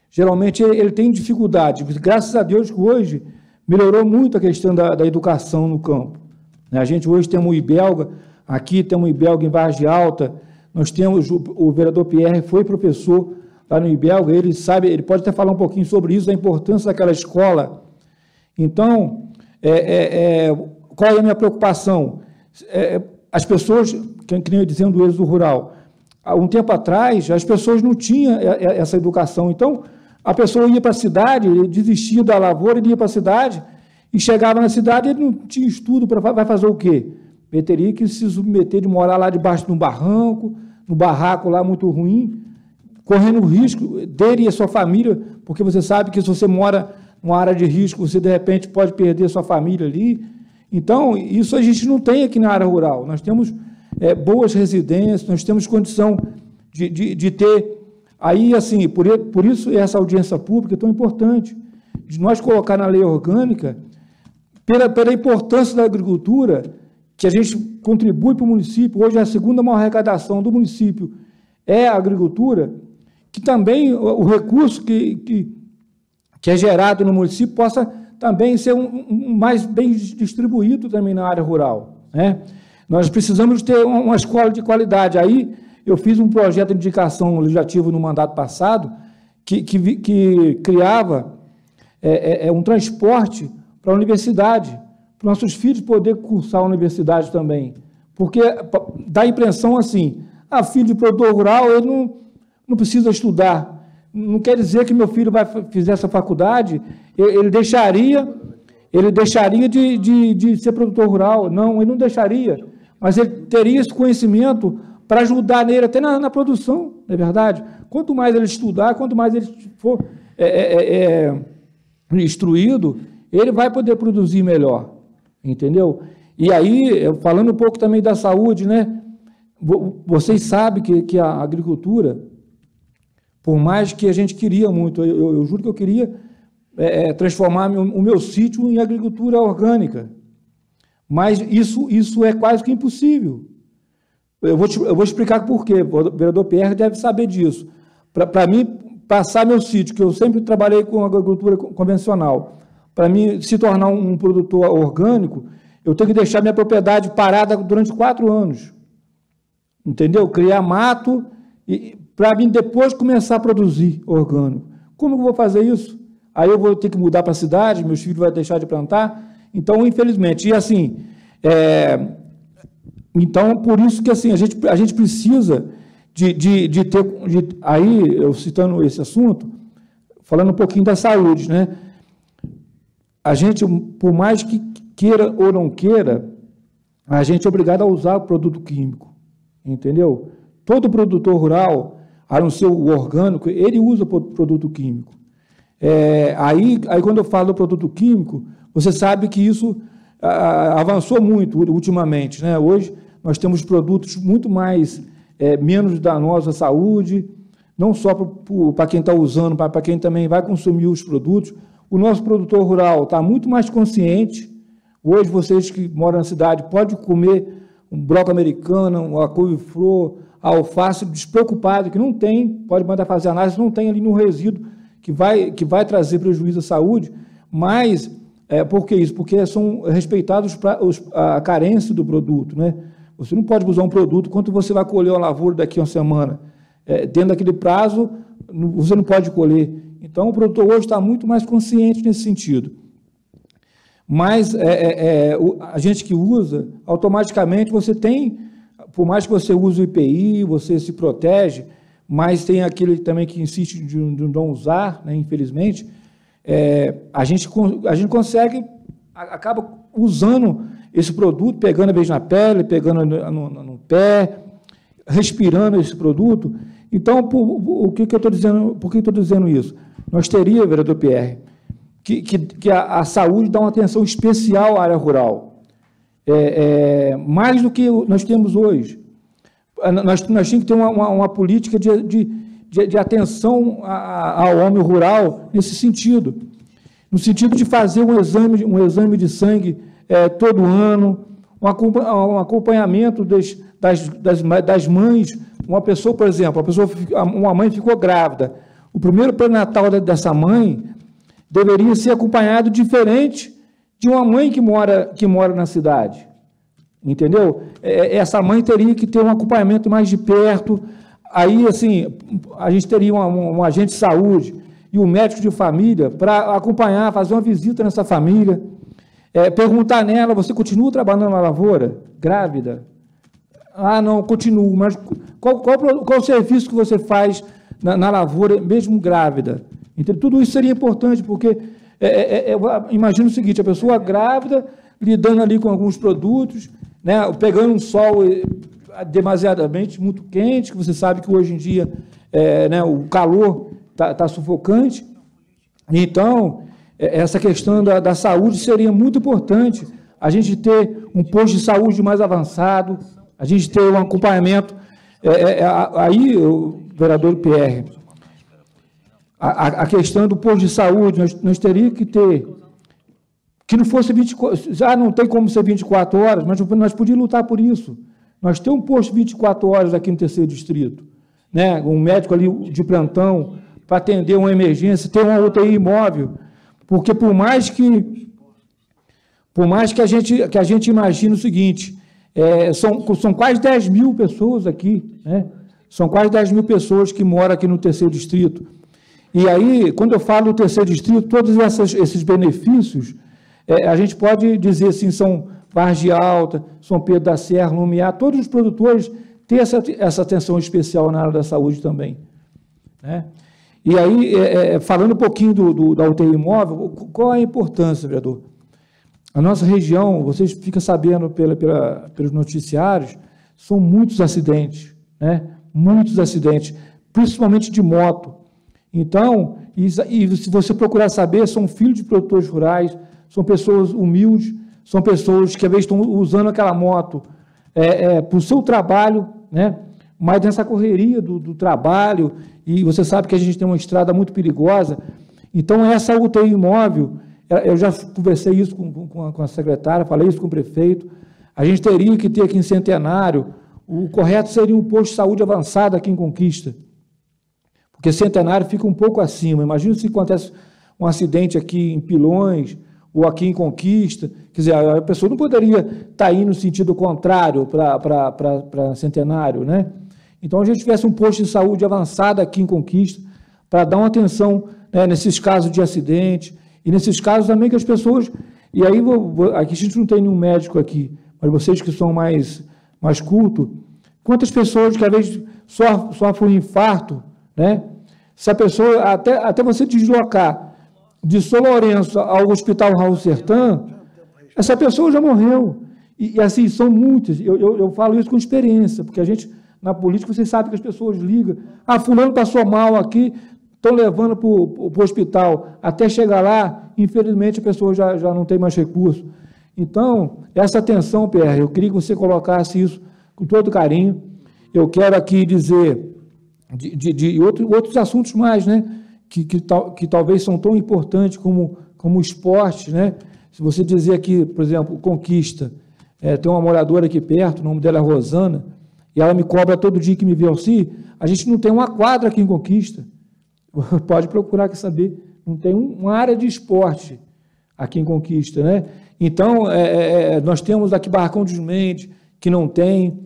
geralmente ele tem dificuldade, graças a Deus que hoje melhorou muito a questão da educação no campo. A gente hoje tem um IBELGA, aqui tem um IBELGA em Vargem Alta, nós temos, o vereador Pierre foi professor lá no IBELGA, ele sabe, ele pode até falar um pouquinho sobre isso, da importância daquela escola. Então, qual é a minha preocupação? As pessoas, que nem eu dizendo do êxodo rural, há um tempo atrás, as pessoas não tinham essa educação, então, a pessoa ia para a cidade, ele desistia da lavoura, ele ia para a cidade, e chegava na cidade, ele não tinha estudo, vai fazer o quê? Ele teria que se submeter de morar lá debaixo de um barranco, no barraco lá muito ruim, correndo o risco dele e a sua família, porque você sabe que se você mora numa área de risco, você de repente pode perder sua família ali. Então, isso a gente não tem aqui na área rural. Nós temos boas residências, nós temos condição de ter. Aí, assim, por isso essa audiência pública é tão importante, de nós colocar na lei orgânica, pela importância da agricultura, que a gente contribui para o município. Hoje, a segunda maior arrecadação do município é a agricultura, que também o recurso que é gerado no município possa também ser mais bem distribuído também na área rural, né? Nós precisamos ter uma escola de qualidade. Aí eu fiz um projeto de indicação legislativo no mandato passado que criava um transporte para a universidade, para nossos filhos poder cursar a universidade também. Porque dá a impressão assim, filho de produtor rural, ele não precisa estudar. Não quer dizer que meu filho fizer essa faculdade, ele deixaria de ser produtor rural. Não, ele não deixaria. Mas ele teria esse conhecimento para ajudar nele até na produção, não é verdade? Quanto mais ele estudar, quanto mais ele for instruído, ele vai poder produzir melhor, entendeu? E aí, falando um pouco também da saúde, né? Vocês sabem que a agricultura, por mais que a gente queria muito, eu juro que eu queria transformar o meu sítio em agricultura orgânica, mas isso é quase que impossível. Eu vou explicar por quê, o vereador Pierre deve saber disso. Para mim, passar meu sítio, que eu sempre trabalhei com agricultura convencional, para mim se tornar um produtor orgânico, eu tenho que deixar minha propriedade parada durante 4 anos, entendeu? Criar mato, para mim depois começar a produzir orgânico. Como eu vou fazer isso? Aí eu vou ter que mudar para a cidade, meus filhos vão deixar de plantar. Então, infelizmente, e assim, então, por isso que assim, a gente precisa de ter, aí, eu citando esse assunto, falando um pouquinho da saúde, né? A gente, por mais que queira ou não queira, a gente é obrigado a usar o produto químico, entendeu? todo produtor rural, a não ser o orgânico, ele usa produto químico. Aí, quando eu falo do produto químico, você sabe que isso avançou muito ultimamente, né? Hoje, nós temos produtos muito mais, menos danosos à saúde, não só para quem está usando, para quem também vai consumir os produtos. O nosso produtor rural está muito mais consciente. Hoje, vocês que moram na cidade, podem comer um broco americano, uma couve-flor, alface, despreocupado, que não tem, pode mandar fazer análise, não tem ali no resíduo que vai trazer prejuízo à saúde, mas, por que isso? Porque são respeitados a carência do produto, né? Você não pode usar um produto, quando você vai colher uma lavoura daqui a uma semana, dentro daquele prazo, você não pode colher. Então, o produtor hoje está muito mais consciente nesse sentido. Mas a gente que usa, automaticamente você tem, por mais que você use o IPI, você se protege, mas tem aquele também que insiste de não usar, né, infelizmente, a gente consegue, acaba usando esse produto, pegando a vez na pele, pegando no pé, respirando esse produto. Então, por que eu estou dizendo isso? Nós teríamos, vereador Pierre, que a saúde dá uma atenção especial à área rural, mais do que nós temos hoje. Nós tínhamos que ter uma política de atenção ao homem rural nesse sentido, no sentido de fazer um exame de sangue todo ano, um acompanhamento das mães. Uma pessoa, por exemplo, uma mãe ficou grávida, o primeiro pré-natal dessa mãe deveria ser acompanhado diferente de uma mãe que mora na cidade. Entendeu? Essa mãe teria que ter um acompanhamento mais de perto. Aí, assim, a gente teria um agente de saúde e um médico de família para acompanhar, fazer uma visita nessa família, perguntar nela: você continua trabalhando na lavoura? Grávida? Ah, não, continuo, mas qual o serviço que você faz na lavoura, mesmo grávida? Então, tudo isso seria importante, porque imagina o seguinte: a pessoa grávida, lidando ali com alguns produtos, né, pegando um sol demasiadamente muito quente, que você sabe que hoje em dia né, o calor está sufocante. Então, essa questão da saúde seria muito importante, a gente ter um posto de saúde mais avançado, a gente ter um acompanhamento. Aí, o vereador Pierre, a questão do posto de saúde, nós teríamos que ter, que não fosse 24, já não tem como ser 24 horas, mas nós podíamos lutar por isso. Nós temos um posto 24 horas aqui no terceiro distrito, né? Um médico ali de plantão para atender uma emergência, ter uma UTI imóvel, porque por mais que a gente imagine o seguinte, são quase 10 mil pessoas aqui, né? São quase 10 mil pessoas que moram aqui no terceiro distrito. E aí, quando eu falo do terceiro distrito, todos esses benefícios, a gente pode dizer assim, São Vargem Alta, São Pedro da Serra, Lumiar, todos os produtores têm essa atenção especial na área da saúde também, né? E aí, falando um pouquinho da UTI imóvel, qual a importância, vereador? A nossa região, vocês ficam sabendo pelos noticiários, são muitos acidentes, né? Muitos acidentes, principalmente de moto. Então, e se você procurar saber, são filhos de produtores rurais, são pessoas humildes, são pessoas que, às vezes, estão usando aquela moto para o seu trabalho, né? Mas nessa correria do trabalho, e você sabe que a gente tem uma estrada muito perigosa. Então, essa UTI imóvel, eu já conversei isso com a secretária, falei isso com o prefeito, a gente teria que ter aqui em Centenário, o correto seria um posto de saúde avançado aqui em Conquista, porque Centenário fica um pouco acima. Imagina se acontece um acidente aqui em Pilões, ou aqui em Conquista, quer dizer, a pessoa não poderia estar indo no sentido contrário para Centenário, né? Então, a gente tivesse um posto de saúde avançado aqui em Conquista, para dar uma atenção, né, nesses casos de acidente, e nesses casos também que as pessoas... E aí, aqui a gente não tem nenhum médico aqui, mas vocês que são mais cultos, quantas pessoas que às vezes sofrem um infarto, né? Se a pessoa, até você deslocar de São Lourenço ao Hospital Raul Sertã, essa pessoa já morreu. E assim, são muitas. Eu falo isso com experiência, porque a Na política, você sabe que as pessoas ligam. Ah, fulano passou mal aqui, estão levando para o hospital. Até chegar lá, infelizmente, a pessoa já não tem mais recurso. Então, essa atenção, PR, eu queria que você colocasse isso com todo carinho. Eu quero aqui dizer de outros assuntos mais, né, que talvez são tão importantes como o esporte, né? Se você dizer aqui, por exemplo, Conquista, tem uma moradora aqui perto, o nome dela é Rosana, e ela me cobra todo dia que me vê assim, a gente não tem uma quadra aqui em Conquista. Pode procurar, quer saber. Não tem uma área de esporte aqui em Conquista, né? Então, nós temos aqui Barracão dos Mendes, que não tem.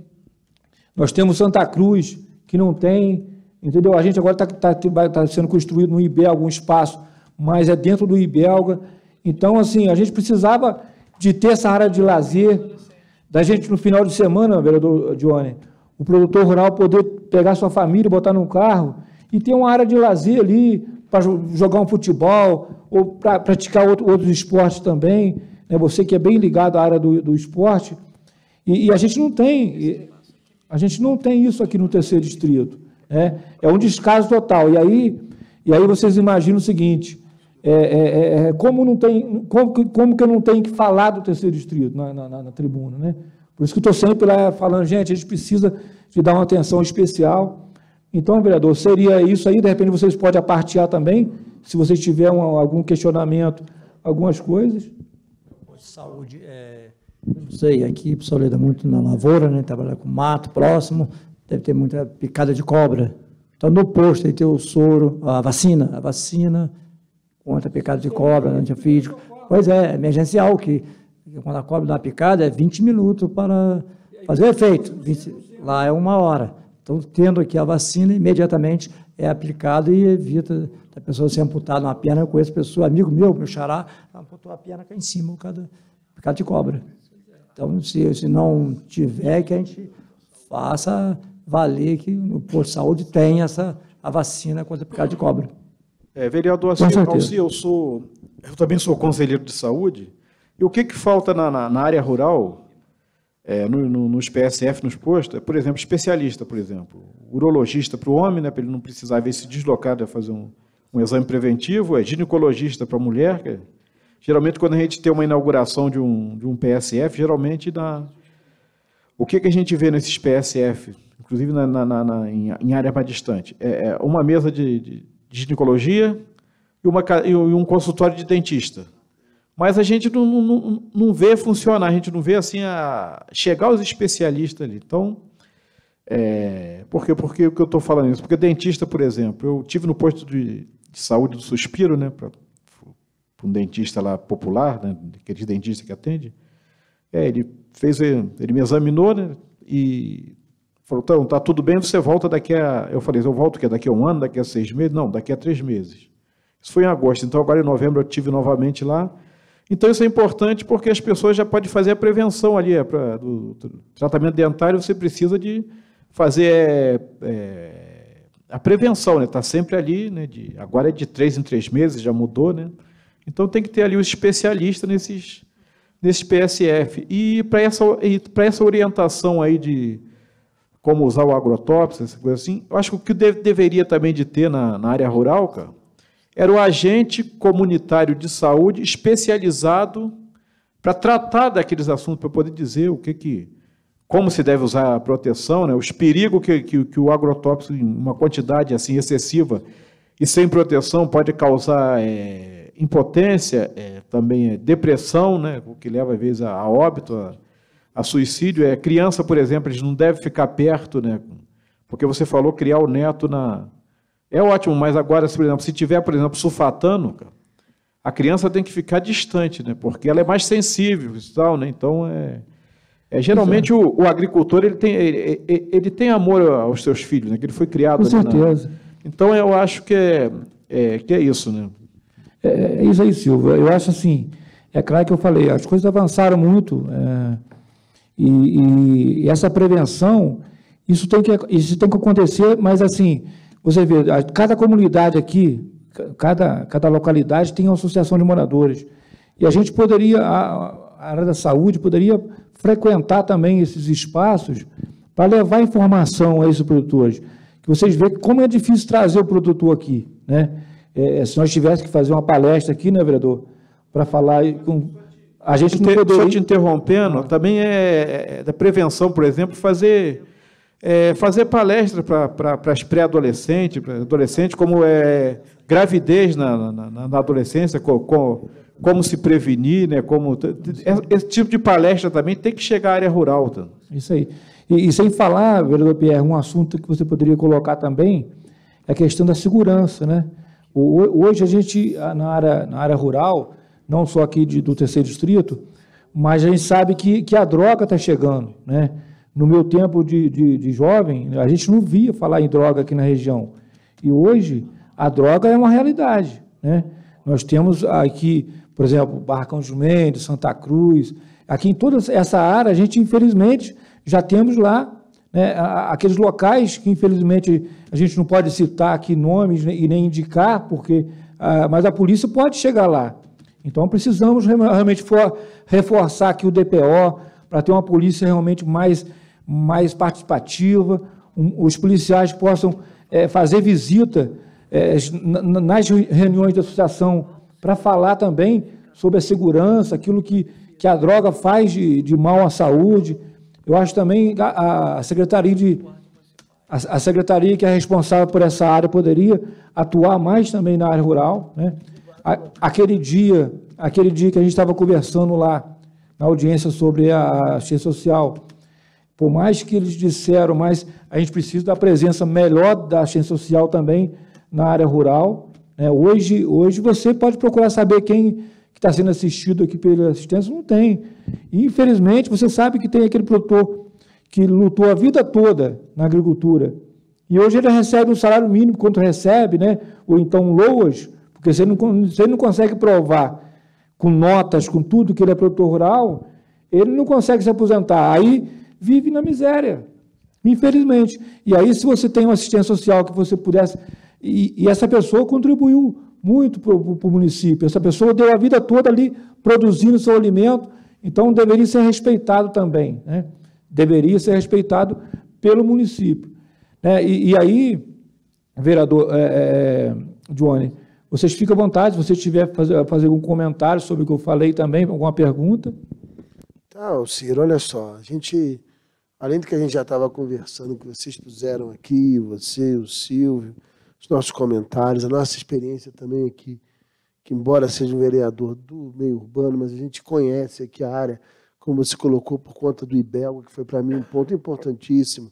Nós temos Santa Cruz, que não tem. Entendeu? A gente agora está sendo construído no IBELGA algum espaço, mas é dentro do IBELGA. Então, assim, a gente precisava de ter essa área de lazer, da gente, no final de semana, vereador Johnny, o produtor rural poder pegar sua família, botar num carro e ter uma área de lazer ali para jogar um futebol ou para praticar outros esportes também. Né? Você que é bem ligado à área do esporte. E a gente não tem. A gente não tem isso aqui no terceiro distrito. Né? É um descaso total. E aí vocês imaginam o seguinte, como que eu não tenho que falar do terceiro distrito na tribuna, né? Por isso que eu estou sempre lá falando, gente, a gente precisa de dar uma atenção especial. Então, vereador, seria isso aí, de repente vocês podem apartear também, se vocês tiverem algum questionamento, algumas coisas. Saúde, não sei, aqui o pessoal lida muito na lavoura, né? Trabalha com mato próximo, deve ter muita picada de cobra. Então, no posto aí tem o soro, a vacina contra a picada de cobra, antifídico. Pois é, emergencial, que quando a cobra dá uma picada é 20 minutos para fazer o efeito. Lá é 1 hora. Então, tendo aqui a vacina, imediatamente é aplicado e evita a pessoa ser amputada uma perna. Eu conheço pessoa, amigo meu xará, amputou a perna cá em cima, por causa picada de cobra. Então, se não tiver, que a gente faça valer que no posto de saúde tem a vacina contra a picada de cobra. Vereador Alci, eu também sou conselheiro de saúde, e o que falta na área rural, nos PSF, nos postos, por exemplo, especialista, por exemplo, urologista para o homem, né, para ele não precisar, às vezes, se deslocar, fazer um exame preventivo, ginecologista para a mulher, geralmente, quando a gente tem uma inauguração de um PSF, geralmente, o que a gente vê nesses PSF, inclusive em área mais distante, uma mesa de ginecologia e um consultório de dentista. Mas a gente não vê funcionar, a gente não vê assim chegar os especialistas ali. Então, por que eu estou falando isso? Porque dentista, por exemplo, eu tive no posto de saúde do Suspiro, né, para um dentista lá popular, né, aquele dentista que atende, ele me examinou, né, e falou, então, tá tudo bem, você volta daqui a... Eu falei, eu volto daqui a 1 ano, daqui a 6 meses? Não, daqui a 3 meses. Isso foi em agosto, então agora em novembro eu estive novamente lá. Então isso é importante porque as pessoas já podem fazer a prevenção ali, do tratamento dentário você precisa de fazer a prevenção, né? Está sempre ali, né? Agora é de 3 em 3 meses, já mudou, né? Então tem que ter ali os especialistas nesses PSF. E para essa orientação aí de como usar o agrotóxico, essa coisa assim, eu acho que o que deveria também de ter na área rural, cara, era o agente comunitário de saúde especializado para tratar daqueles assuntos, para poder dizer como se deve usar a proteção, né, os perigos que o agrotóxico, em uma quantidade assim excessiva e sem proteção, pode causar impotência, também depressão, né, o que leva às vezes a óbito, a suicídio. Criança, por exemplo, eles não devem ficar perto, né, porque você falou criar o neto É ótimo, mas agora, por exemplo, se tiver, por exemplo, sulfatano, a criança tem que ficar distante, né? Porque ela é mais sensível e tal, né? Então, geralmente o agricultor ele tem amor aos seus filhos, né? Que ele foi criado. Com certeza. Então, eu acho que é isso, né? É isso aí, Silva. Eu acho assim, é claro que eu falei, as coisas avançaram muito, e essa prevenção, isso tem que acontecer, mas assim, você vê, cada comunidade aqui, cada localidade tem uma associação de moradores. E a gente poderia, a área da saúde, poderia frequentar também esses espaços para levar informação a esses produtores, que vocês veem como é difícil trazer o produtor aqui, né? Se nós tivéssemos que fazer uma palestra aqui, né, vereador, para falar com... A gente não poderia... Só te interrompendo, também da prevenção, por exemplo, fazer palestra para as pré-adolescentes, como gravidez na adolescência, como se prevenir, né? Esse tipo de palestra também tem que chegar à área rural. Tá? Isso aí. E sem falar, vereador Pierre, um assunto que você poderia colocar também é a questão da segurança, né? Hoje a gente, na área rural, não só aqui do terceiro distrito, mas a gente sabe que a droga está chegando, né? No meu tempo de jovem, a gente não via falar em droga aqui na região. E hoje, a droga é uma realidade, né? Nós temos aqui, por exemplo, Barracão dos Mendes, Santa Cruz. Aqui em toda essa área, a gente, infelizmente, já temos lá, né, aqueles locais que, infelizmente, a gente não pode citar aqui nomes e nem indicar, mas a polícia pode chegar lá. Então, precisamos realmente reforçar aqui o DPO para ter uma polícia realmente mais participativa, os policiais possam fazer visita nas reuniões da associação para falar também sobre a segurança, aquilo que a droga faz de mal à saúde. Eu acho também a secretaria que é responsável por essa área poderia atuar mais também na área rural, né? Aquele dia que a gente estava conversando lá na audiência sobre a assistência social, por mais que eles disseram, mas a gente precisa da presença melhor da assistência social também na área rural, né? Hoje você pode procurar saber quem está sendo assistido aqui pela assistência, não tem. E, infelizmente, você sabe que tem aquele produtor que lutou a vida toda na agricultura, e hoje ele recebe um salário mínimo, quanto recebe, né? Ou então LOAS, porque se ele não consegue provar com notas, com tudo que ele é produtor rural, ele não consegue se aposentar. Aí vive na miséria, infelizmente. E aí, se você tem uma assistência social que você pudesse... E essa pessoa contribuiu muito para o município. Essa pessoa deu a vida toda ali produzindo seu alimento, então deveria ser respeitado também, né? Deveria ser respeitado pelo município, né? E aí, vereador Johnny, vocês ficam à vontade, se você tiver fazer algum comentário sobre o que eu falei também, alguma pergunta. Tá, Ciro, olha só, a gente, além do que a gente já estava conversando, que vocês puseram aqui, você, o Silvio, os nossos comentários, a nossa experiência também aqui, que embora seja um vereador do meio urbano, mas a gente conhece aqui a área, como você colocou, por conta do IBELGA, que foi para mim um ponto importantíssimo.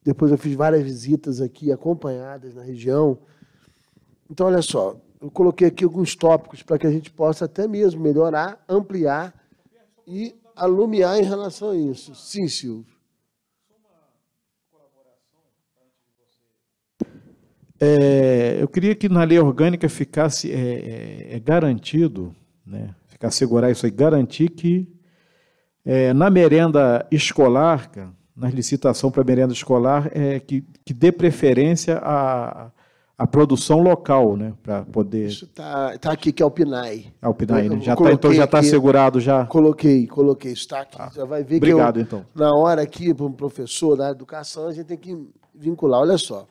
Depois eu fiz várias visitas aqui, acompanhadas na região. Então, olha só, eu coloquei aqui alguns tópicos para que a gente possa até mesmo melhorar, ampliar e alumiar em relação a isso. Sim, Silvio. Eu queria que na lei orgânica ficasse garantido, né, ficar assegurar isso aí, garantir que na merenda escolar, na licitação para merenda escolar, que dê preferência à produção local, né, para poder... Isso tá aqui, que é o PNAE. O PNAE, né? Então já está assegurado já? Coloquei, isso está aqui. Já vai ver. Obrigado, que então. Na hora aqui, para um professor da educação, a gente tem que vincular. Olha só.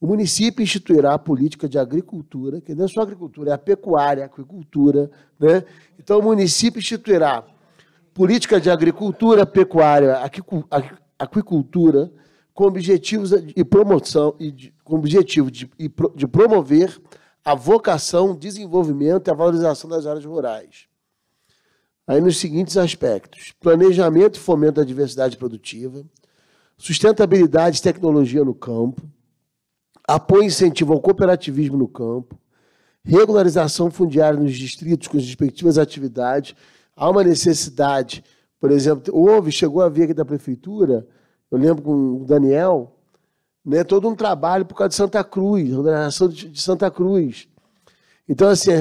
O município instituirá a política de agricultura, que não é só agricultura, é a pecuária, a aquicultura, né? Então, o município instituirá política de agricultura, pecuária, aquicultura, com objetivos de promoção com objetivo de promover a vocação, desenvolvimento e a valorização das áreas rurais. Aí nos seguintes aspectos: planejamento e fomento da diversidade produtiva, sustentabilidade e tecnologia no campo, apoio e incentivo ao cooperativismo no campo, regularização fundiária nos distritos com as respectivas atividades. Há uma necessidade, por exemplo, chegou a vir aqui da prefeitura, eu lembro com o Daniel, né, todo um trabalho por causa de Santa Cruz, a regularização de Santa Cruz. Então, assim,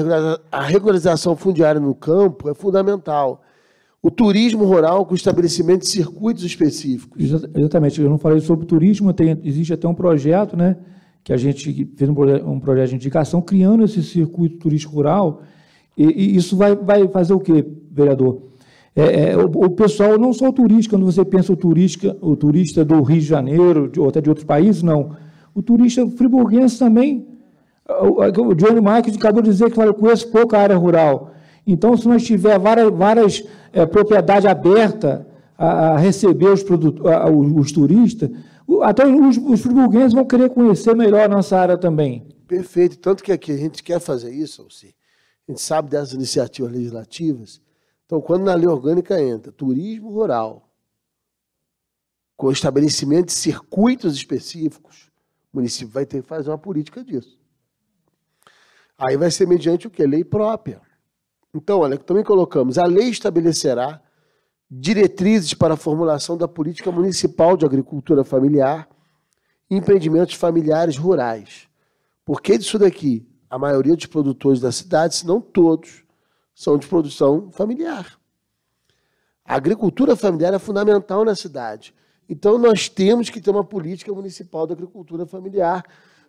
a regularização fundiária no campo é fundamental. O turismo rural com estabelecimento de circuitos específicos. Exatamente, eu não falei sobre turismo, existe até um projeto, né, que a gente fez um projeto de indicação criando esse circuito turístico rural, e isso vai fazer o quê, vereador? O pessoal, não só o turista, quando você pensa o turista do Rio de Janeiro, ou até de outros países, não. O turista friburguense também. O Johnny Michael acabou de dizer que eu conheço pouco a área rural. Então, se nós tiver várias propriedades abertas a receber os turistas, até os friburguenses vão querer conhecer melhor a nossa área também. Perfeito. Tanto que aqui a gente quer fazer isso, Alci. A gente sabe dessas iniciativas legislativas. Então, quando na lei orgânica entra turismo rural, com estabelecimento de circuitos específicos, o município vai ter que fazer uma política disso. Aí vai ser mediante o quê? Lei própria. Então, olha, também colocamos, a lei estabelecerá diretrizes para a formulação da política municipal de agricultura familiar e empreendimentos familiares rurais. Por que disso daqui? A maioria dos produtores da cidade, se não todos, são de produção familiar. A agricultura familiar é fundamental na cidade. Então, nós temos que ter uma política municipal de agricultura familiar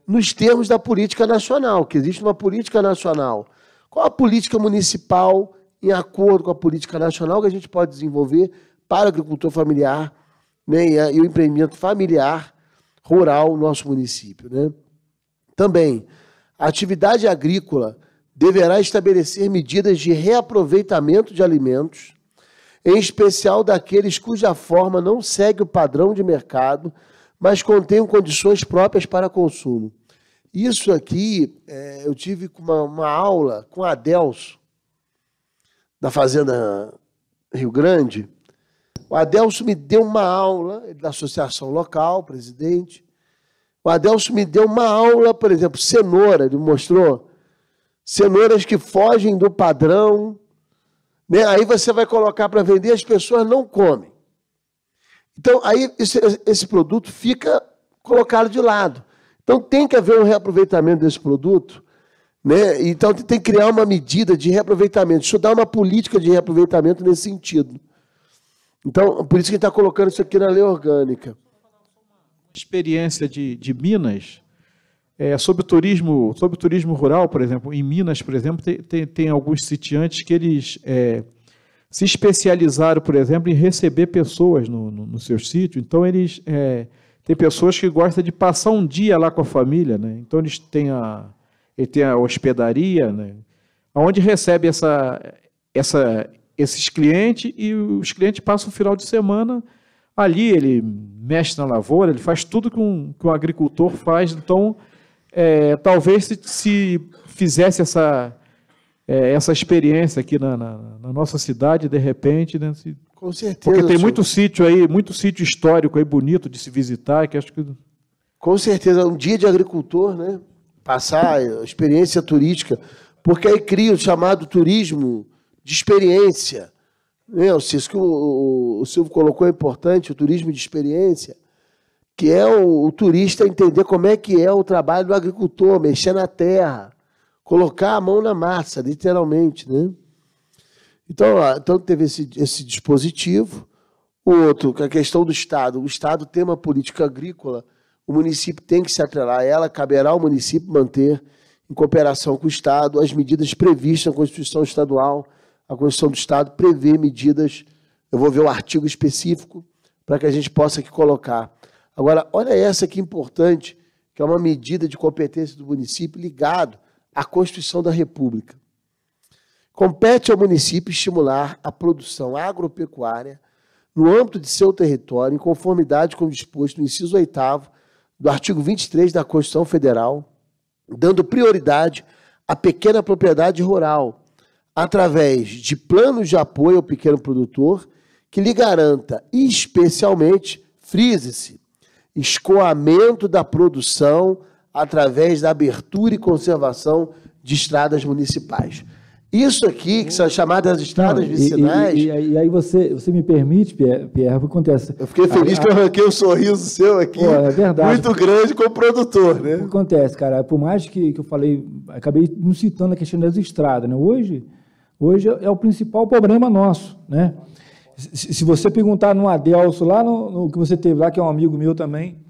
nos termos da política nacional, que existe uma política nacional. Qual a política municipal em acordo com a política nacional que a gente pode desenvolver para a agricultura familiar, né, e o empreendimento familiar rural no nosso município, né? Também, a atividade agrícola deverá estabelecer medidas de reaproveitamento de alimentos, em especial daqueles cuja forma não segue o padrão de mercado, mas contenham condições próprias para consumo. Isso aqui, eu tive uma aula com a Adelso, da Fazenda Rio Grande. O Adelso me deu uma aula, da associação local, presidente. O Adelso me deu uma aula, por exemplo, cenoura, ele mostrou cenouras que fogem do padrão, né? Aí você vai colocar para vender, as pessoas não comem. Então, aí esse produto fica colocado de lado. Então, tem que haver um reaproveitamento desse produto, né? Então, tem que criar uma medida de reaproveitamento, estudar uma política de reaproveitamento nesse sentido. Então, por isso que a gente está colocando isso aqui na lei orgânica. Experiência de Minas, sobre o turismo rural, por exemplo. Em Minas, por exemplo, tem alguns sitiantes que eles se especializaram, por exemplo, em receber pessoas no seu sítio. Então, eles tem pessoas que gostam de passar um dia lá com a família, né? Então, eles têm a hospedaria, né? Onde recebe esses clientes, e os clientes passam o final de semana ali, ele mexe na lavoura, ele faz tudo que um agricultor faz. Então, talvez se fizesse essa experiência aqui na nossa cidade, de repente, né? Com certeza. Porque tem muito sítio aí, muito sítio histórico aí, bonito de se visitar, que acho que... Com certeza, um dia de agricultor, né? Passar a experiência turística, porque aí cria o chamado turismo de experiência. Isso que o Silvio colocou é importante, o turismo de experiência, que é o turista entender como é que é o trabalho do agricultor, mexer na terra, colocar a mão na massa, literalmente, né? Então teve esse dispositivo. O outro, que é a questão do Estado. O Estado tem uma política agrícola, o município tem que se atrelar a ela, caberá ao município manter, em cooperação com o Estado, as medidas previstas na Constituição Estadual. A Constituição do Estado prevê medidas, eu vou ver o artigo específico, para que a gente possa aqui colocar. Agora, olha essa que importante, que é uma medida de competência do município ligado à Constituição da República. Compete ao município estimular a produção agropecuária no âmbito de seu território, em conformidade com o disposto no inciso 8º do artigo 23 da Constituição Federal, dando prioridade à pequena propriedade rural, através de planos de apoio ao pequeno produtor, que lhe garanta, especialmente, frise-se, escoamento da produção através da abertura e conservação de estradas municipais. Isso aqui, que são chamadas estradas vicinais... E aí você me permite, Pierre, o que acontece? Eu fiquei feliz que eu arranquei um sorriso seu aqui, é verdade, muito grande como produtor, né? O que acontece, cara? Por mais que eu falei, acabei não citando a questão das estradas, né? Hoje é o principal problema nosso, né? Se você perguntar no Adelso, lá no que você teve lá, que é um amigo meu também,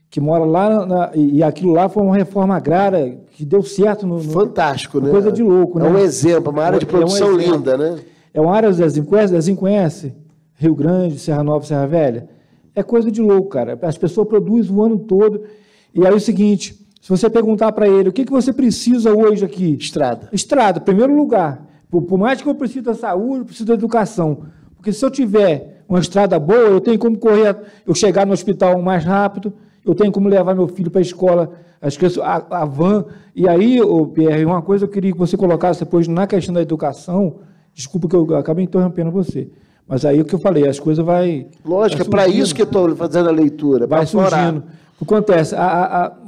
que mora lá, e aquilo lá foi uma reforma agrária que deu certo. Fantástico, né? Coisa de louco, né? É um exemplo, uma área de produção linda, né? É uma área, Zezinho conhece? Rio Grande, Serra Nova, Serra Velha? É coisa de louco, cara. As pessoas produzem o ano todo. E aí é o seguinte, se você perguntar para ele, o que você precisa hoje aqui? Estrada. Estrada, primeiro lugar. Por mais que eu precise da saúde, eu preciso da educação. Porque se eu tiver uma estrada boa, eu tenho como correr, eu chegar no hospital mais rápido, eu tenho como levar meu filho para a escola, a van. E aí, Pierre, uma coisa eu queria que você colocasse depois na questão da educação, desculpa que eu acabei interrompendo você, mas aí o que eu falei, as coisas vai... Lógico, é para isso que eu estou fazendo a leitura. Vai surgindo. O que acontece?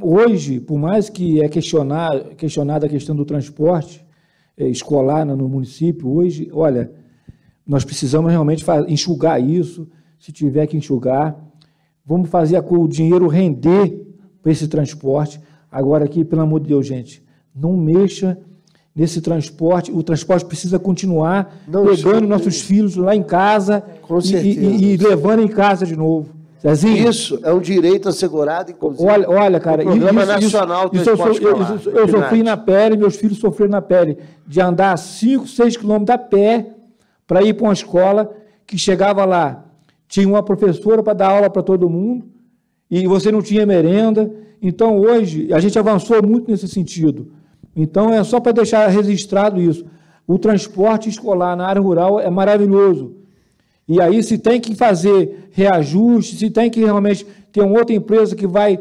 Hoje, por mais que é questionada a questão do transporte escolar no município, hoje, olha, nós precisamos realmente enxugar isso, se tiver que enxugar. Vamos fazer o dinheiro render para esse transporte. Agora aqui, pelo amor de Deus, gente, não mexa nesse transporte. O transporte precisa continuar pegando nossos filhos lá em casa e levando em casa de novo. Zezinho? Isso é um direito assegurado, inclusive. Olha, cara, o Programa Nacional do Transporte Escolar. Eu sofri na pele, meus filhos sofreram na pele, de andar 5, 6 quilômetros a pé para ir para uma escola que chegava lá, tinha uma professora para dar aula para todo mundo, e você não tinha merenda. Então, hoje, a gente avançou muito nesse sentido. Então, é só para deixar registrado isso. O transporte escolar na área rural é maravilhoso. E aí, se tem que fazer reajuste, se tem que realmente ter uma outra empresa que vai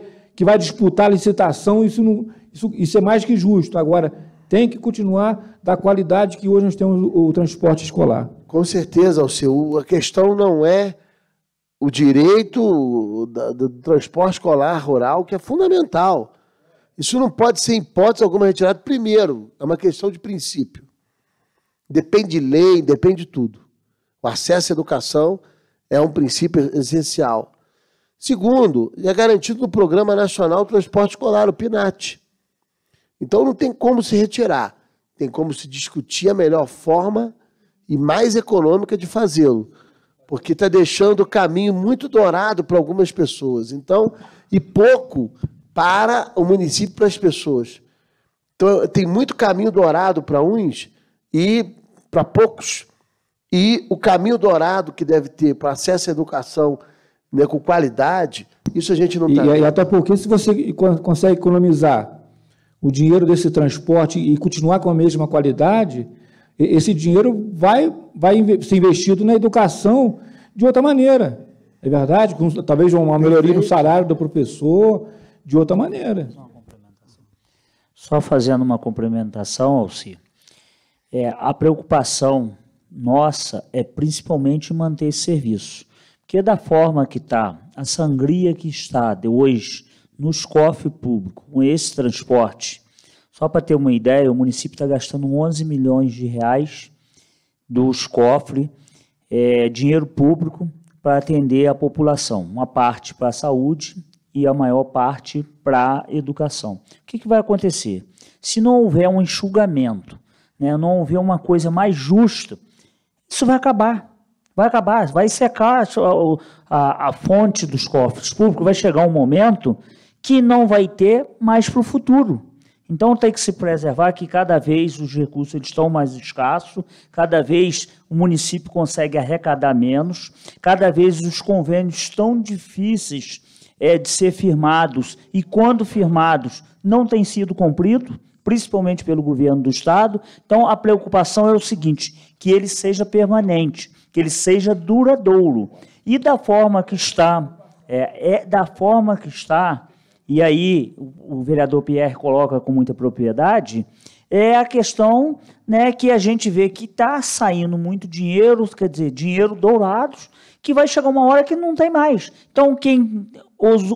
disputar a licitação, isso é mais que justo. Agora, tem que continuar da qualidade que hoje nós temos o transporte escolar. Com certeza, Alceu. A questão não é o direito do transporte escolar rural, que é fundamental. Isso não pode ser, em hipótese alguma, retirado. Primeiro, é uma questão de princípio. Depende de lei, depende de tudo. O acesso à educação é um princípio essencial. Segundo, é garantido no Programa Nacional do Transporte Escolar, o PNAT. Então não tem como se retirar. Tem como se discutir a melhor forma e mais econômica de fazê-lo. Porque está deixando o caminho muito dourado para algumas pessoas. Então, e pouco para o município, para as pessoas. Então, tem muito caminho dourado para uns e para poucos. E o caminho dourado que deve ter para acesso à educação, né, com qualidade, isso a gente não está... E até porque, se você consegue economizar o dinheiro desse transporte e continuar com a mesma qualidade, esse dinheiro vai ser investido na educação de outra maneira. É verdade? Com, talvez uma melhoria no salário do professor, de outra maneira. Só fazendo uma complementação, Alci, a preocupação nossa é principalmente manter esse serviço. Porque da forma que está, a sangria que está de hoje nos cofres públicos, com esse transporte, só para ter uma ideia, o município está gastando 11 milhões de reais dos cofres, dinheiro público, para atender a população. Uma parte para a saúde e a maior parte para a educação. O que vai acontecer? Se não houver um enxugamento, né, não houver uma coisa mais justa, isso vai acabar. Vai secar a fonte dos cofres públicos, vai chegar um momento que não vai ter mais para o futuro. Então tem que se preservar que cada vez os recursos estão mais escassos, cada vez o município consegue arrecadar menos, cada vez os convênios estão difíceis de ser firmados e quando firmados não têm sido cumpridos, principalmente pelo governo do estado. Então a preocupação é o seguinte, que ele seja permanente, que ele seja duradouro. E da forma que está, e aí o vereador Pierre coloca com muita propriedade, é a questão, né, que a gente vê que está saindo muito dinheiro, quer dizer, dinheiro dourado, que vai chegar uma hora que não tem mais. Então, quem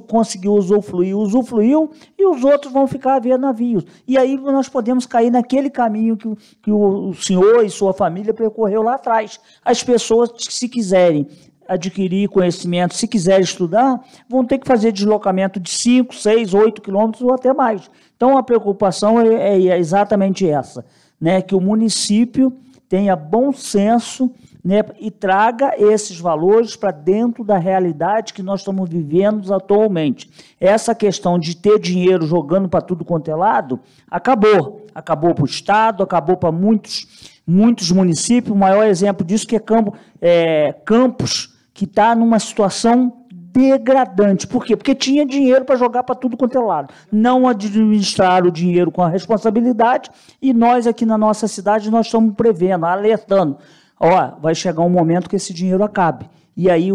conseguiu usufruiu, e os outros vão ficar a ver navios. E aí nós podemos cair naquele caminho que o senhor e sua família percorreu lá atrás. As pessoas, se quiserem adquirir conhecimento, se quiserem estudar, vão ter que fazer deslocamento de 5, 6, 8 quilômetros ou até mais. Então, a preocupação é exatamente essa, né, que o município tenha bom senso, né, e traga esses valores para dentro da realidade que nós estamos vivendo atualmente. Essa questão de ter dinheiro jogando para tudo quanto é lado, acabou para o Estado, acabou para muitos muitos municípios, o maior exemplo disso que é Campos, que está numa situação degradante. Por quê? Porque tinha dinheiro para jogar para tudo quanto é lado. Não administraram o dinheiro com a responsabilidade, e nós aqui na nossa cidade nós estamos prevendo, alertando. Ó, vai chegar um momento que esse dinheiro acabe. E aí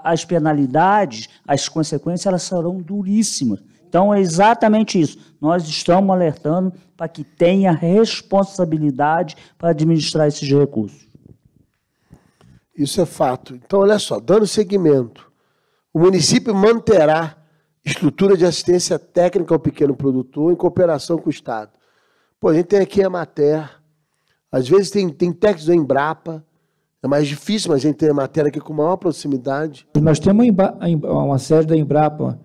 as penalidades, as consequências, elas serão duríssimas. Então, é exatamente isso. Nós estamos alertando para que tenha responsabilidade para administrar esses recursos. Isso é fato. Então, olha só, dando seguimento, o município manterá estrutura de assistência técnica ao pequeno produtor em cooperação com o Estado. Pô, a gente tem aqui a Emater, às vezes tem técnicos da Embrapa, é mais difícil, mas a gente tem a Emater aqui com maior proximidade. Nós temos uma sede da Embrapa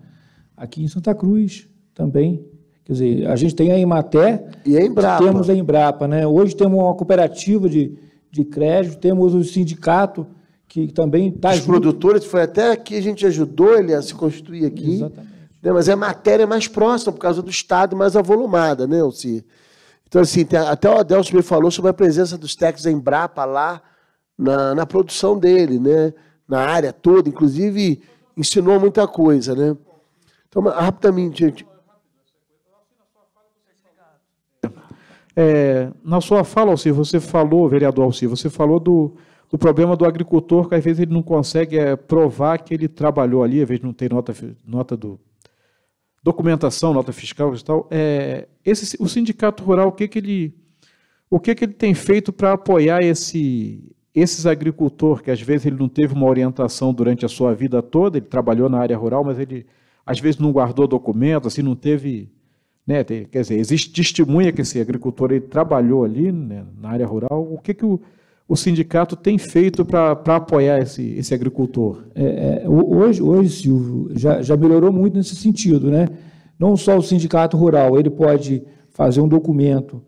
aqui em Santa Cruz também. Quer dizer, a gente tem a Emater e a Embrapa. Temos a Embrapa, né? Hoje temos uma cooperativa de crédito, temos o sindicato que também está... Os produtores, foi até que a gente ajudou ele a se constituir aqui. Exatamente. Né? Mas é matéria mais próxima, por causa do Estado, mais avolumada, né, Alcir? Então, assim, até o Adelson me falou sobre a presença dos técnicos da Embrapa lá na produção dele, né? Na área toda, inclusive ensinou muita coisa, né? Então, rapidamente, gente. Na sua fala, Alcir, você falou, vereador Alcir, você falou do problema do agricultor, que às vezes ele não consegue provar que ele trabalhou ali, às vezes não tem nota do documentação, nota fiscal e tal. O sindicato rural, o que ele tem feito para apoiar esses agricultores, que às vezes ele não teve uma orientação durante a sua vida toda, ele trabalhou na área rural, mas ele às vezes não guardou documento, assim, não teve... Né, quer dizer, existe testemunha que esse agricultor ele trabalhou ali, né, na área rural. O que o sindicato tem feito para apoiar esse agricultor? Hoje, Silvio, já melhorou muito nesse sentido, né? Não só o sindicato rural, ele pode fazer um documento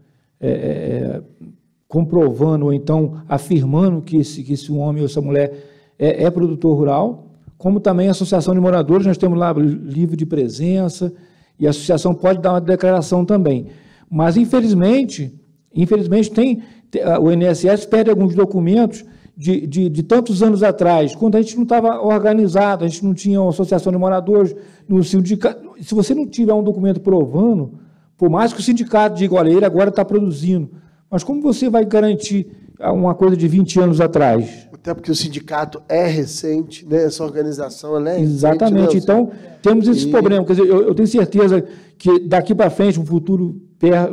comprovando ou então afirmando que esse homem ou essa mulher é produtor rural, como também a associação de moradores, nós temos lá livro de presença, e a associação pode dar uma declaração também. Mas, infelizmente o INSS pede alguns documentos de tantos anos atrás, quando a gente não estava organizado, a gente não tinha uma associação de moradores, no sindicato. Se você não tiver um documento provando, por mais que o sindicato diga, olha, ele agora está produzindo, mas como você vai garantir uma coisa de 20 anos atrás? Até porque o sindicato é recente, né? Essa organização ela é recente. Exatamente. Então, temos esse problema. Quer dizer, eu tenho certeza que daqui para frente, um futuro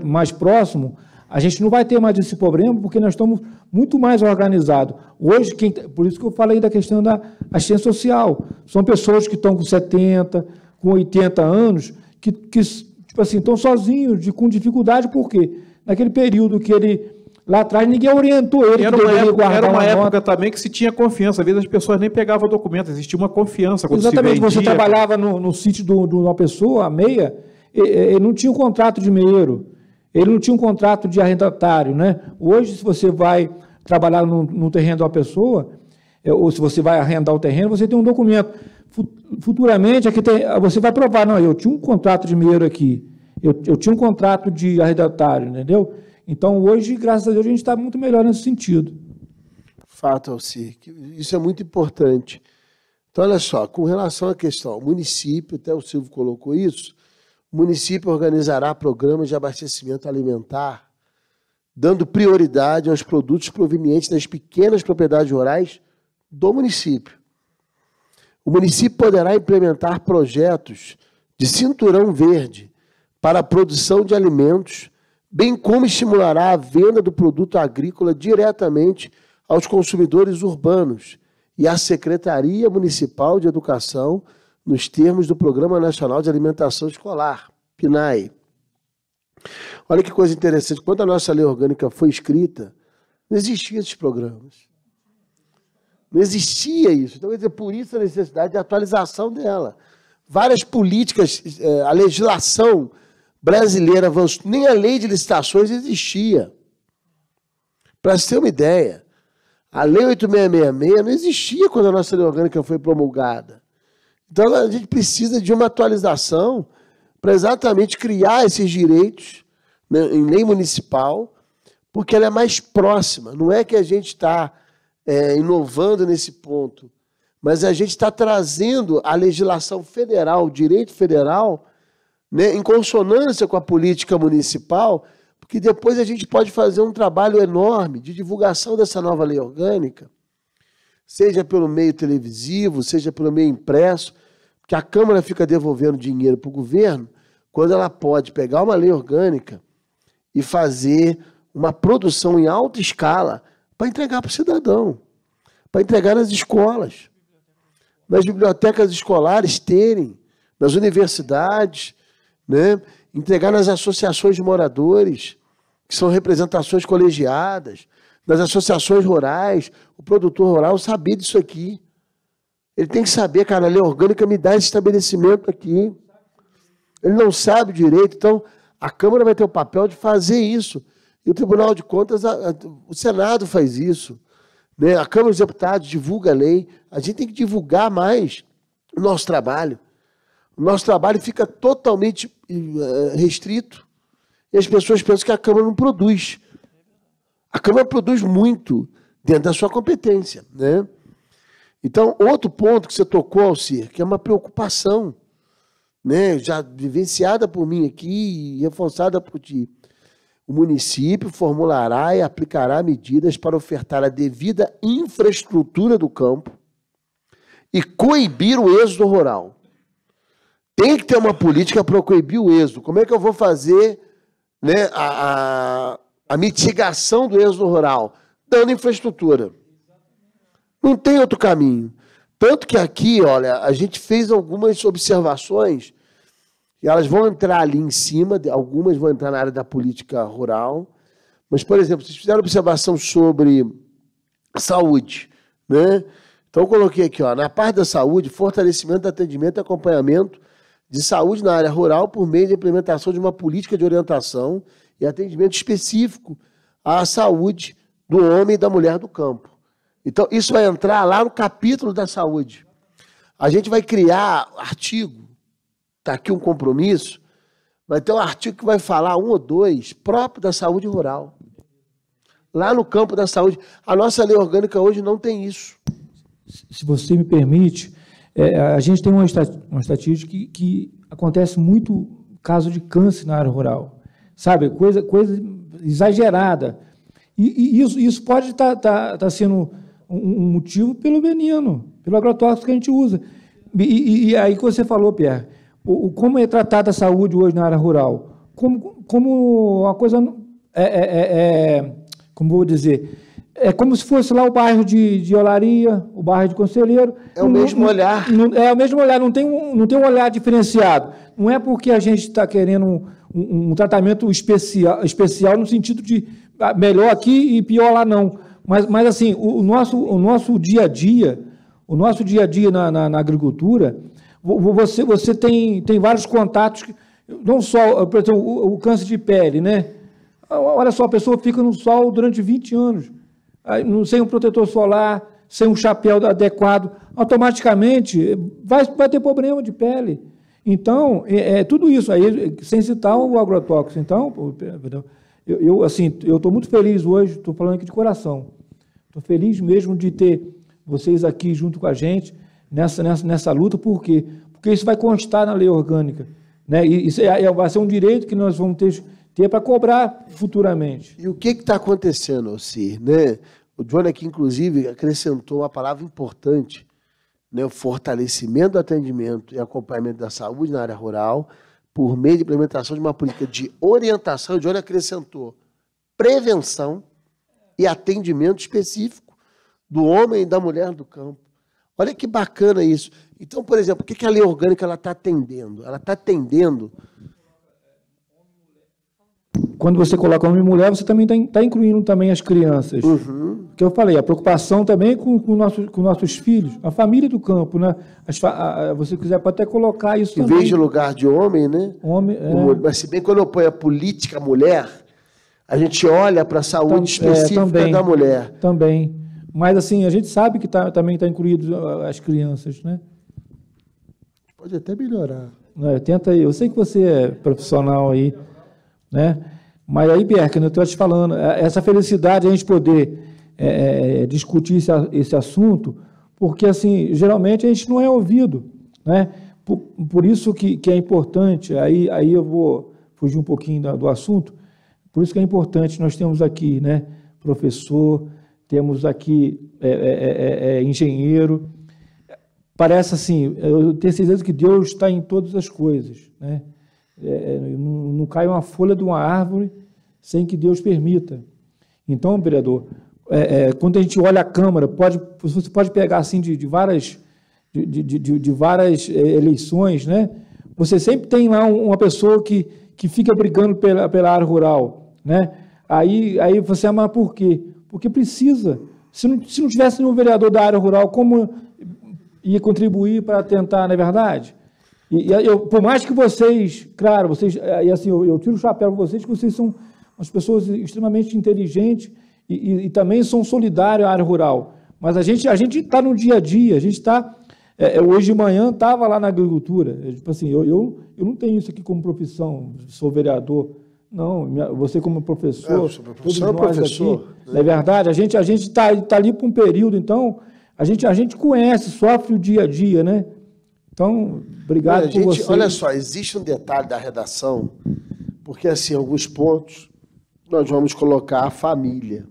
mais próximo, a gente não vai ter mais esse problema, porque nós estamos muito mais organizados. Hoje, por isso que eu falei da questão da assistência social. São pessoas que estão com 70, com 80 anos, que tipo assim, estão sozinhos, com dificuldade, por quê? Naquele período que ele... Lá atrás ninguém orientou ele. Era uma época também que se tinha confiança. Às vezes as pessoas nem pegavam documento, existia uma confiança. Exatamente, você trabalhava no sítio de uma pessoa, a meia, ele não tinha um contrato de meieiro, ele não tinha um contrato de arrendatário, né? Hoje, se você vai trabalhar no terreno de uma pessoa, ou se você vai arrendar o terreno, você tem um documento. Futuramente, você vai provar, não, eu tinha um contrato de meieiro aqui, eu tinha um contrato de arrendatário, entendeu? Então, hoje, graças a Deus, a gente está muito melhor nesse sentido. Fato, Alcir, isso é muito importante. Então, olha só, com relação à questão, o município, até o Silvio colocou isso, o município organizará programas de abastecimento alimentar, dando prioridade aos produtos provenientes das pequenas propriedades rurais do município. O município poderá implementar projetos de cinturão verde para a produção de alimentos, bem como estimulará a venda do produto agrícola diretamente aos consumidores urbanos e à Secretaria Municipal de Educação, nos termos do Programa Nacional de Alimentação Escolar, PNAE. Olha que coisa interessante, quando a nossa lei orgânica foi escrita, não existiam esses programas. Não existia isso. Então, quer dizer, por isso a necessidade de atualização dela. Várias políticas, a legislação brasileira avançou, nem a lei de licitações existia. Para você ter uma ideia, a lei 8666 não existia quando a nossa lei orgânica foi promulgada. Então a gente precisa de uma atualização para exatamente criar esses direitos, né, em lei municipal, porque ela é mais próxima. Não é que a gente está inovando nesse ponto, mas a gente está trazendo a legislação federal, o direito federal, né, em consonância com a política municipal, porque depois a gente pode fazer um trabalho enorme de divulgação dessa nova lei orgânica, seja pelo meio televisivo, seja pelo meio impresso, porque a Câmara fica devolvendo dinheiro para o governo, quando ela pode pegar uma lei orgânica e fazer uma produção em alta escala para entregar para o cidadão, para entregar nas escolas, nas bibliotecas escolares terem, nas universidades, né? Entregar nas associações de moradores, que são representações colegiadas, nas associações rurais, o produtor rural saber disso aqui. Ele tem que saber, cara, a lei orgânica me dá esse estabelecimento aqui. Ele não sabe direito, então a Câmara vai ter o papel de fazer isso. E o Tribunal de Contas, o Senado faz isso, né? A Câmara dos Deputados divulga a lei. A gente tem que divulgar mais o nosso trabalho. O nosso trabalho fica totalmente restrito. E as pessoas pensam que a Câmara não produz. A Câmara produz muito dentro da sua competência, né? Então, outro ponto que você tocou, Alcir, que é uma preocupação, né, já vivenciada por mim aqui e reforçada por ti. O município formulará e aplicará medidas para ofertar a devida infraestrutura do campo e coibir o êxodo rural. Tem que ter uma política para coibir o êxodo. Como é que eu vou fazer, né, a mitigação do êxodo rural? Dando infraestrutura. Não tem outro caminho. Tanto que aqui, olha, a gente fez algumas observações, e elas vão entrar ali em cima, algumas vão entrar na área da política rural, mas, por exemplo, vocês fizeram observação sobre saúde, né? Então, eu coloquei aqui, ó, na parte da saúde, fortalecimento do atendimento e acompanhamento de saúde na área rural por meio da implementação de uma política de orientação e atendimento específico à saúde do homem e da mulher do campo. Então, isso vai entrar lá no capítulo da saúde. A gente vai criar artigo, está aqui um compromisso, vai ter um artigo que vai falar, 1 ou 2, próprio da saúde rural. Lá no campo da saúde. A nossa lei orgânica hoje não tem isso. Se você me permite, a gente tem uma estatística que acontece muito caso de câncer na área rural. Sabe, coisa exagerada. E isso pode estar sendo um motivo pelo veneno, pelo agrotóxico que a gente usa. E aí que você falou, Pierre, como é tratada a saúde hoje na área rural? Como uma coisa, como vou dizer, é como se fosse lá o bairro de Olaria, o bairro de Conselheiro. É o mesmo olhar. É o mesmo olhar, não tem um olhar diferenciado. Não é porque a gente está querendo um tratamento especial no sentido de melhor aqui e pior lá, não. Mas assim, o nosso dia a dia, na agricultura, você tem vários contatos, não só, por exemplo, o câncer de pele, né? Olha só, a pessoa fica no sol durante 20 anos, sem um protetor solar, sem um chapéu adequado, automaticamente vai ter problema de pele. Então, tudo isso aí, sem citar o agrotóxico. Então, eu estou muito feliz hoje, estou falando aqui de coração. Estou feliz mesmo de ter vocês aqui junto com a gente nessa luta, por quê? Porque isso vai constar na lei orgânica, né? E isso vai ser um direito que nós vamos ter para cobrar futuramente. E o que está acontecendo, Alcir, né? O Johnny aqui, inclusive, acrescentou uma palavra importante, né? O fortalecimento do atendimento e acompanhamento da saúde na área rural por meio de implementação de uma política de orientação. O Johnny acrescentou prevenção e atendimento específico do homem e da mulher do campo. Olha que bacana isso. Então, por exemplo, o que a lei orgânica está atendendo? Ela está atendendo... Quando você coloca homem e mulher, você também está incluindo também as crianças. Uhum. Que eu falei, a preocupação também com nossos filhos, a família do campo, né? Você quiser pode até colocar isso em também. Vez de lugar de homem, né? Homem, Mas se bem quando eu ponho a política mulher, a gente olha para a saúde específica também, da mulher. Também. Mas assim, a gente sabe que também está incluído as crianças, né? Pode até melhorar. Tenta aí. Eu sei que você é profissional aí, né? Mas aí, Berken, eu estou te falando, essa felicidade, a gente poder discutir esse assunto, porque, assim, geralmente a gente não é ouvido, né? Por isso que é importante, aí eu vou fugir um pouquinho do assunto, por isso que é importante, nós temos aqui, né, professor, temos aqui engenheiro. Parece assim, eu tenho certeza que Deus está em todas as coisas, né? Não cai uma folha de uma árvore sem que Deus permita. Então, vereador, quando a gente olha a Câmara, você pode pegar assim de várias eleições, né? Você sempre tem lá uma pessoa que fica brigando pela área rural, né? Aí você, mas por quê? Porque precisa. Se não tivesse nenhum vereador da área rural, como ia contribuir para tentar, não é verdade? Por mais que vocês, claro, e assim, eu tiro o chapéu para vocês, que vocês são umas pessoas extremamente inteligentes e também são solidários à área rural. Mas a gente está no dia a dia, a gente está... hoje de manhã estava lá na agricultura. Tipo assim, eu não tenho isso aqui como profissão, sou vereador. Não, você como professor, todos nós professor, aqui, né? É verdade, a gente está ali para um período, então, a gente conhece, sofre o dia a dia, né? Então, obrigado por você. Olha só, existe um detalhe da redação, porque, assim, em alguns pontos, nós vamos colocar a família.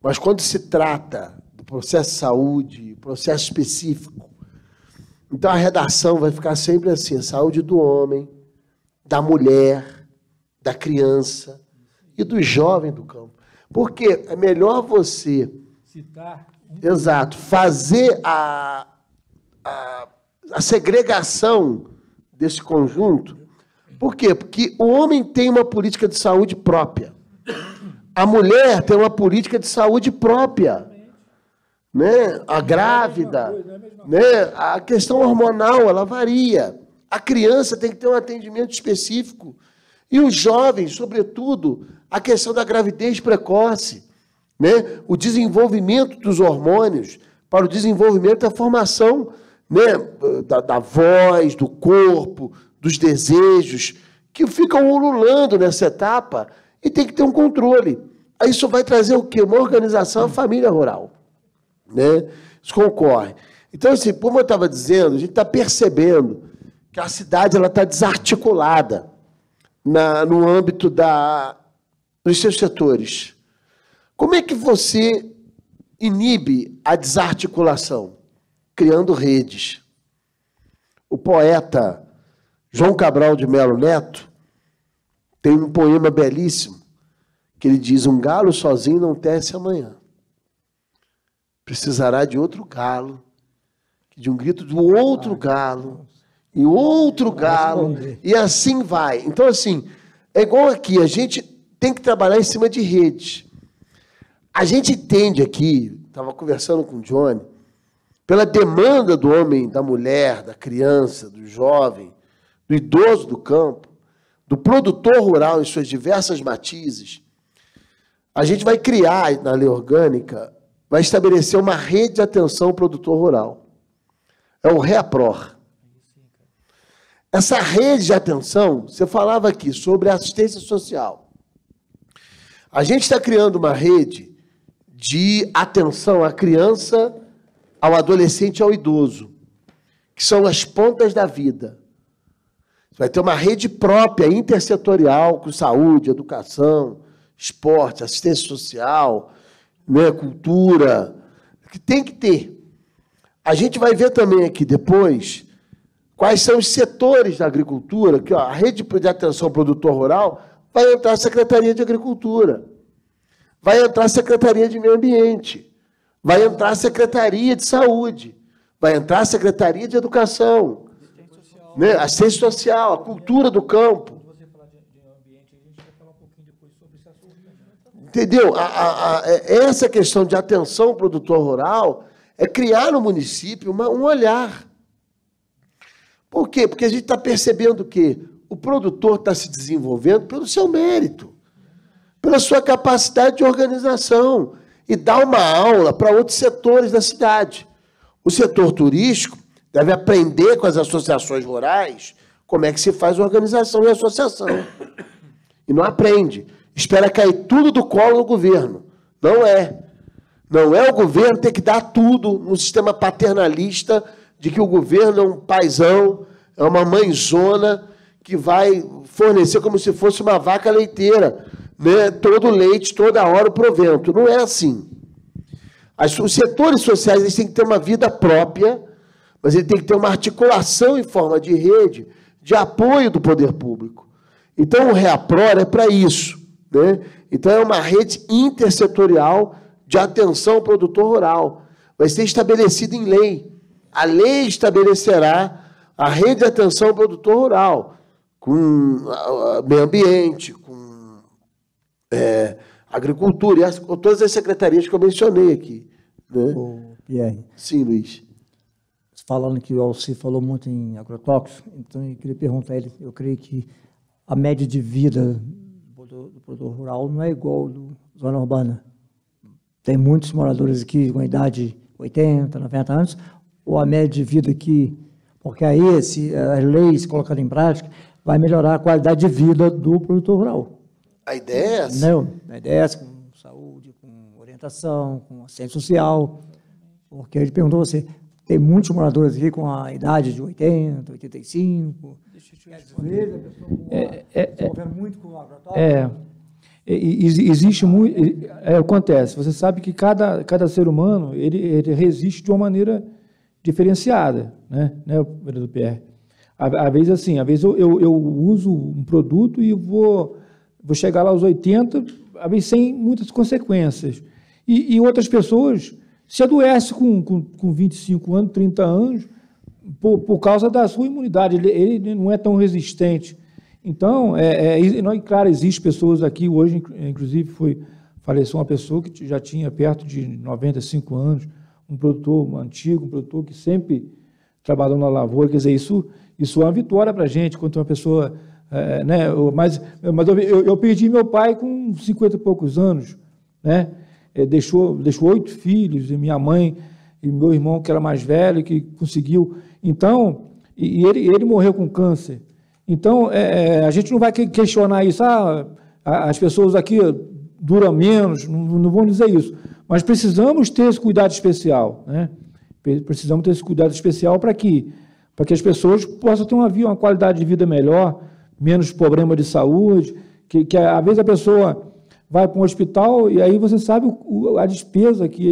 Mas quando se trata do processo de saúde, processo específico, então a redação vai ficar sempre assim, a saúde do homem, da mulher, da criança e do jovem do campo. Porque é melhor você citar, exato, fazer a segregação desse conjunto. Por quê? Porque o homem tem uma política de saúde própria. A mulher tem uma política de saúde própria. Né? A grávida, né? A questão hormonal, ela varia. A criança tem que ter um atendimento específico. E os jovens, sobretudo, a questão da gravidez precoce, né? O desenvolvimento dos hormônios para o desenvolvimento da formação, né? da voz, do corpo, dos desejos, que ficam ululando nessa etapa e tem que ter um controle. Aí isso vai trazer o quê? Uma organização à família rural. Né? Isso concorre. Então, assim, como eu estava dizendo, a gente está percebendo que a cidade está desarticulada no âmbito dos seus setores. Como é que você inibe a desarticulação? Criando redes. O poeta João Cabral de Melo Neto tem um poema belíssimo que ele diz: um galo sozinho não tece amanhã. Precisará de outro galo, de um grito do outro galo, e outro galo, e assim vai. Então, assim, é igual aqui, a gente tem que trabalhar em cima de redes. A gente entende aqui, estava conversando com o Johnny, pela demanda do homem, da mulher, da criança, do jovem, do idoso do campo, do produtor rural em suas diversas matizes, a gente vai criar, na lei orgânica, vai estabelecer uma rede de atenção ao produtor rural. É o REAPROR. Essa rede de atenção, você falava aqui sobre assistência social. A gente está criando uma rede de atenção à criança, ao adolescente e ao idoso, que são as pontas da vida. Vai ter uma rede própria, intersetorial, com saúde, educação, esporte, assistência social, né, cultura, que tem que ter. A gente vai ver também aqui depois quais são os setores da agricultura, que a rede de atenção ao produtor rural vai entrar a Secretaria de Agricultura, vai entrar a Secretaria de Meio Ambiente, vai entrar a Secretaria de Saúde, vai entrar a Secretaria de Educação, né, assistência social, a cultura do campo. Entendeu? Essa questão de atenção ao produtor rural é criar no município um olhar. Por quê? Porque a gente está percebendo que o produtor está se desenvolvendo pelo seu mérito, pela sua capacidade de organização, e dá uma aula para outros setores da cidade. O setor turístico deve aprender com as associações rurais como é que se faz organização e associação. e não aprende. Espera cair tudo do colo do governo. Não é. Não é o governo ter que dar tudo num sistema paternalista de que o governo é um paizão, é uma mãezona que vai fornecer como se fosse uma vaca leiteira, né? Todo o leite, toda hora o provento. Não é assim. Os setores sociais eles têm que ter uma vida própria, mas ele tem que ter uma articulação em forma de rede de apoio do poder público. Então, o REAPROR é para isso, né? Então, é uma rede intersetorial de atenção ao produtor rural. Vai ser estabelecido em lei. A lei estabelecerá a rede de atenção ao produtor rural, com meio ambiente, com agricultura, e todas as secretarias que eu mencionei aqui. Né? Ô, Pierre. Sim, Luiz. Falando que o Alci falou muito em agrotóxicos, então eu queria perguntar a ele, eu creio que a média de vida do produtor rural não é igual da zona urbana. Tem muitos moradores aqui com idade 80, 90 anos, ou a média de vida aqui, porque aí as leis colocadas em prática vai melhorar a qualidade de vida do produtor rural. A ideia é essa? Não, a ideia é essa, com saúde, com orientação, com assistência social, porque ele perguntou a você, tem muitos moradores aqui com a idade de 80, 85, às vezes a pessoa envolvendo muito com o agrotóxico. Existe muito, acontece, você sabe que cada ser humano, ele resiste de uma maneira diferenciada, né, vereador Pierre? Às vezes eu uso um produto e vou chegar lá aos 80, às vezes sem muitas consequências. E outras pessoas se adoecem com 25 anos, 30 anos, por causa da sua imunidade, ele não é tão resistente. Então, claro, existem pessoas aqui, hoje, inclusive, faleceu uma pessoa que já tinha perto de 95 anos, um produtor antigo, um produtor que sempre trabalhou na lavoura, quer dizer, isso é uma vitória para a gente, quando uma pessoa... né, mas eu perdi meu pai com 50 e poucos anos, né? Deixou 8 filhos, e minha mãe e meu irmão, que era mais velho, que conseguiu... Então, e ele morreu com câncer. Então, a gente não vai questionar isso, as pessoas aqui duram menos, não vão dizer isso, mas precisamos ter esse cuidado especial, né? Precisamos ter esse cuidado especial para que as pessoas possam ter uma qualidade de vida melhor, menos problema de saúde, que às vezes a pessoa vai para um hospital e aí você sabe a despesa que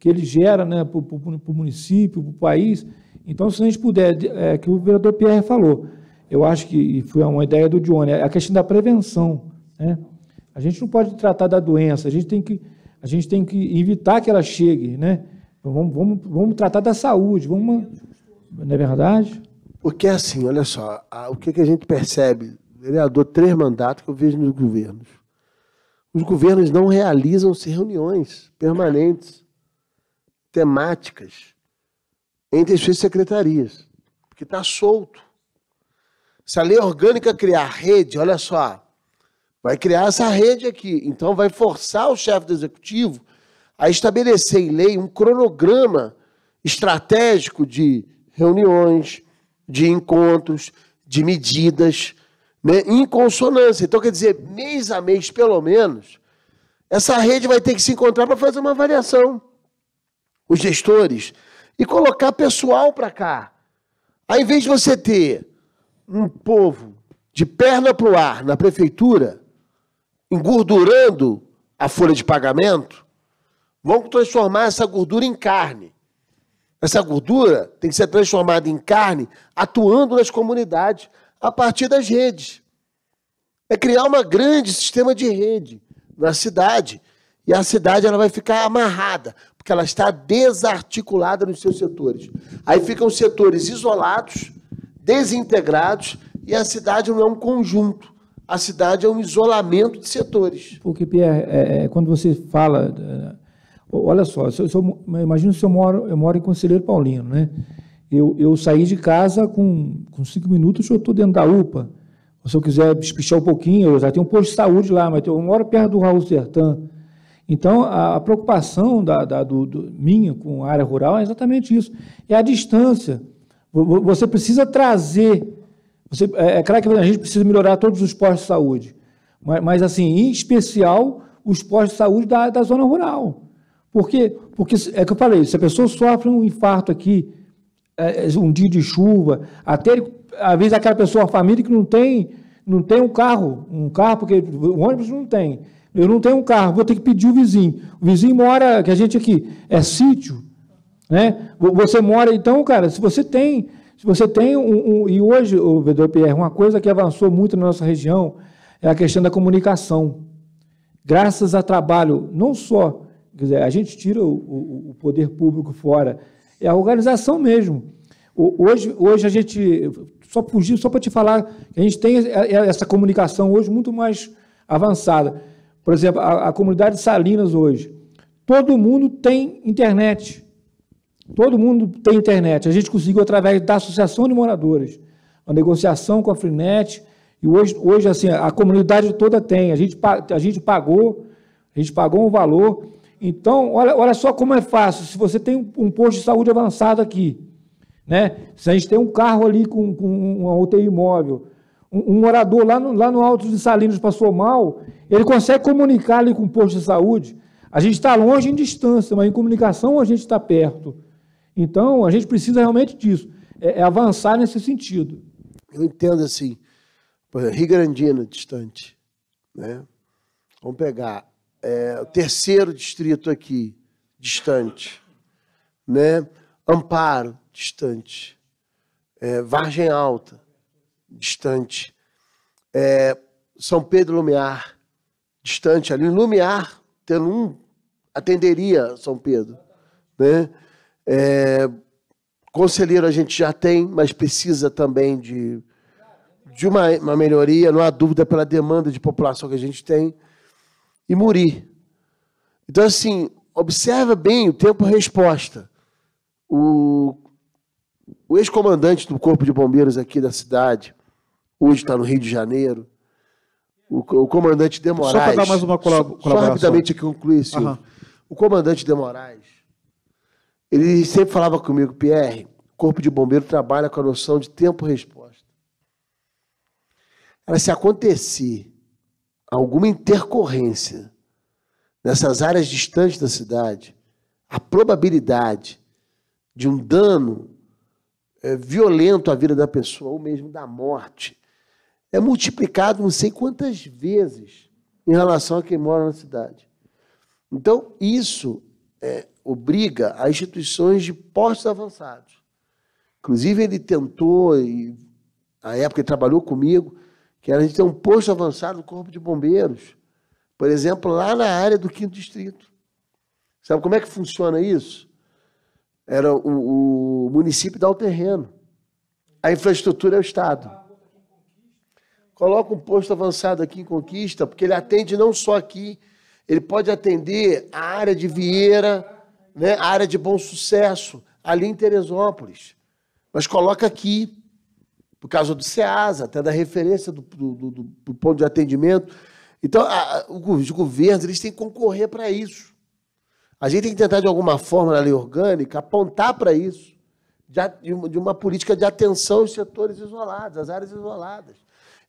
ele gera, né, para o município, para o país. Então, se a gente puder, que o vereador Pierre falou, eu acho que foi uma ideia do Johnny, a questão da prevenção, né? A gente não pode tratar da doença, a gente tem que evitar que ela chegue, né? Vamos tratar da saúde, não é verdade? Porque assim, olha só, o que a gente percebe, vereador, 3 mandatos que eu vejo nos governos. Os governos não realizam-se reuniões permanentes, temáticas, entre as suas secretarias, porque está solto. Se a lei orgânica criar rede, olha só, vai criar essa rede aqui, então vai forçar o chefe do executivo a estabelecer em lei um cronograma estratégico de reuniões, de encontros, de medidas, né, em consonância. Então, quer dizer, mês a mês, pelo menos, essa rede vai ter que se encontrar para fazer uma avaliação. Os gestores, e colocar pessoal para cá. Ao invés de você ter um povo de perna para o ar na prefeitura, engordurando a folha de pagamento, vamos transformar essa gordura em carne. Essa gordura tem que ser transformada em carne atuando nas comunidades a partir das redes. É criar um grande sistema de rede na cidade. E a cidade ela vai ficar amarrada, porque ela está desarticulada nos seus setores. Aí ficam setores isolados, desintegrados, e a cidade não é um conjunto. A cidade é um isolamento de setores. Porque, Pierre, quando você fala... olha só, imagina se eu moro em Conselheiro Paulino, né? Eu saí de casa com 5 minutos, eu estou dentro da UPA. Se eu quiser espichar um pouquinho, eu já tenho um posto de saúde lá, mas eu moro perto do Raul Sertã. Então, a preocupação minha com a área rural é exatamente isso. É a distância. Você precisa trazer... é claro que a gente precisa melhorar todos os postos de saúde, Mas assim, em especial, os postos de saúde da zona rural. Porque é que eu falei, se a pessoa sofre um infarto aqui, um dia de chuva, até, às vezes, aquela pessoa, a família que não tem um carro, porque o ônibus não tem. Eu não tenho um carro, vou ter que pedir o vizinho. O vizinho mora, que a gente aqui, é sítio, né? Você mora, então, cara, se você tem e hoje, o vereador Pierre, uma coisa que avançou muito na nossa região é a questão da comunicação. Graças a trabalho, não só, quer dizer, a gente tira o poder público fora, é a organização mesmo. Hoje a gente, só para te falar, a gente tem essa comunicação hoje muito mais avançada. Por exemplo, a comunidade de Salinas hoje, todo mundo tem internet. Todo mundo tem internet. A gente conseguiu, através da Associação de Moradores, uma negociação com a Freenet, e hoje assim, a comunidade toda tem. A gente pagou um valor. Então, olha só como é fácil. Se você tem um posto de saúde avançado aqui, né? Se a gente tem um carro ali com uma UTI móvel, um morador lá no Alto de Salinas passou mal, ele consegue comunicar ali com o posto de saúde. A gente está longe em distância, mas em comunicação a gente está perto. Então, a gente precisa realmente disso, avançar nesse sentido. Eu entendo assim, por exemplo, Rio Grandina, distante, né? Vamos pegar o terceiro distrito aqui, distante, né? Amparo, distante, Vargem Alta, distante, São Pedro Lumiar, distante ali, Lumiar, tendo um, atenderia São Pedro, né? Conselheiro a gente já tem, mas precisa também de uma melhoria, não há dúvida, pela demanda de população que a gente tem, e Muri. Então, assim, observa bem o tempo-resposta. O ex-comandante do Corpo de Bombeiros aqui da cidade, hoje está no Rio de Janeiro, o comandante de Moraes... Só para dar mais uma colaboração. Só rapidamente aqui concluir, Silvio. O comandante de Moraes, ele sempre falava comigo, Pierre, o Corpo de Bombeiro trabalha com a noção de tempo-resposta. Se acontecer alguma intercorrência nessas áreas distantes da cidade, a probabilidade de um dano violento à vida da pessoa, ou mesmo da morte, é multiplicado não sei quantas vezes em relação a quem mora na cidade. Então, isso obriga a instituições de postos avançados. Inclusive, ele tentou, e na época ele trabalhou comigo, que era a gente ter um posto avançado do Corpo de Bombeiros, por exemplo, lá na área do 5º Distrito. Sabe como é que funciona isso? Era o município dá o terreno, a infraestrutura é o Estado. Coloca um posto avançado aqui em Conquista, porque ele atende não só aqui, ele pode atender a área de Vieira, né, a área de Bom Sucesso, ali em Teresópolis. Mas coloca aqui, por causa do SEASA, até da referência do ponto de atendimento. Então, os governos eles têm que concorrer para isso. A gente tem que tentar, de alguma forma, na lei orgânica, apontar para isso, de uma política de atenção aos setores isolados, às áreas isoladas.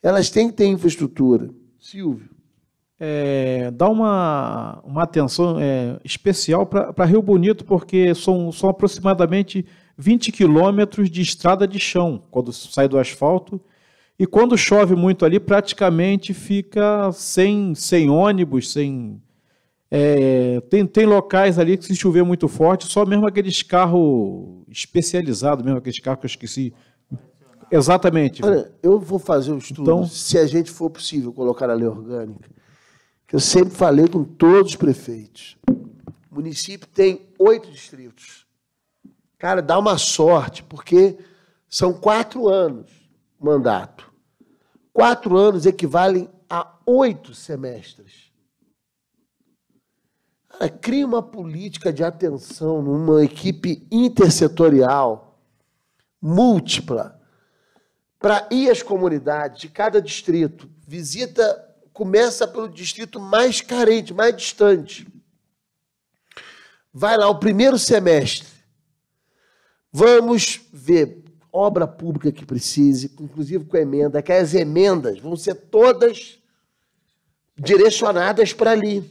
Elas têm que ter infraestrutura. Silvio. Dá uma atenção especial para Rio Bonito, porque são aproximadamente 20 quilômetros de estrada de chão, quando sai do asfalto, e quando chove muito ali, praticamente fica sem ônibus, tem locais ali que, se chover muito forte, só mesmo aqueles carros especializados, mesmo aqueles carros que eu esqueci. Exatamente. Olha, eu vou fazer um estudo, então, se a gente for possível colocar a lei orgânica, que eu sempre falei com todos os prefeitos. O município tem 8 distritos. Cara, dá uma sorte, porque são 4 anos o mandato. 4 anos equivalem a 8 semestres. Cara, cria uma política de atenção numa equipe intersetorial, múltipla, para ir às comunidades de cada distrito. Visita, começa pelo distrito mais carente, mais distante. Vai lá o primeiro semestre. Vamos ver obra pública que precise, inclusive com emenda, que as emendas vão ser todas direcionadas para ali.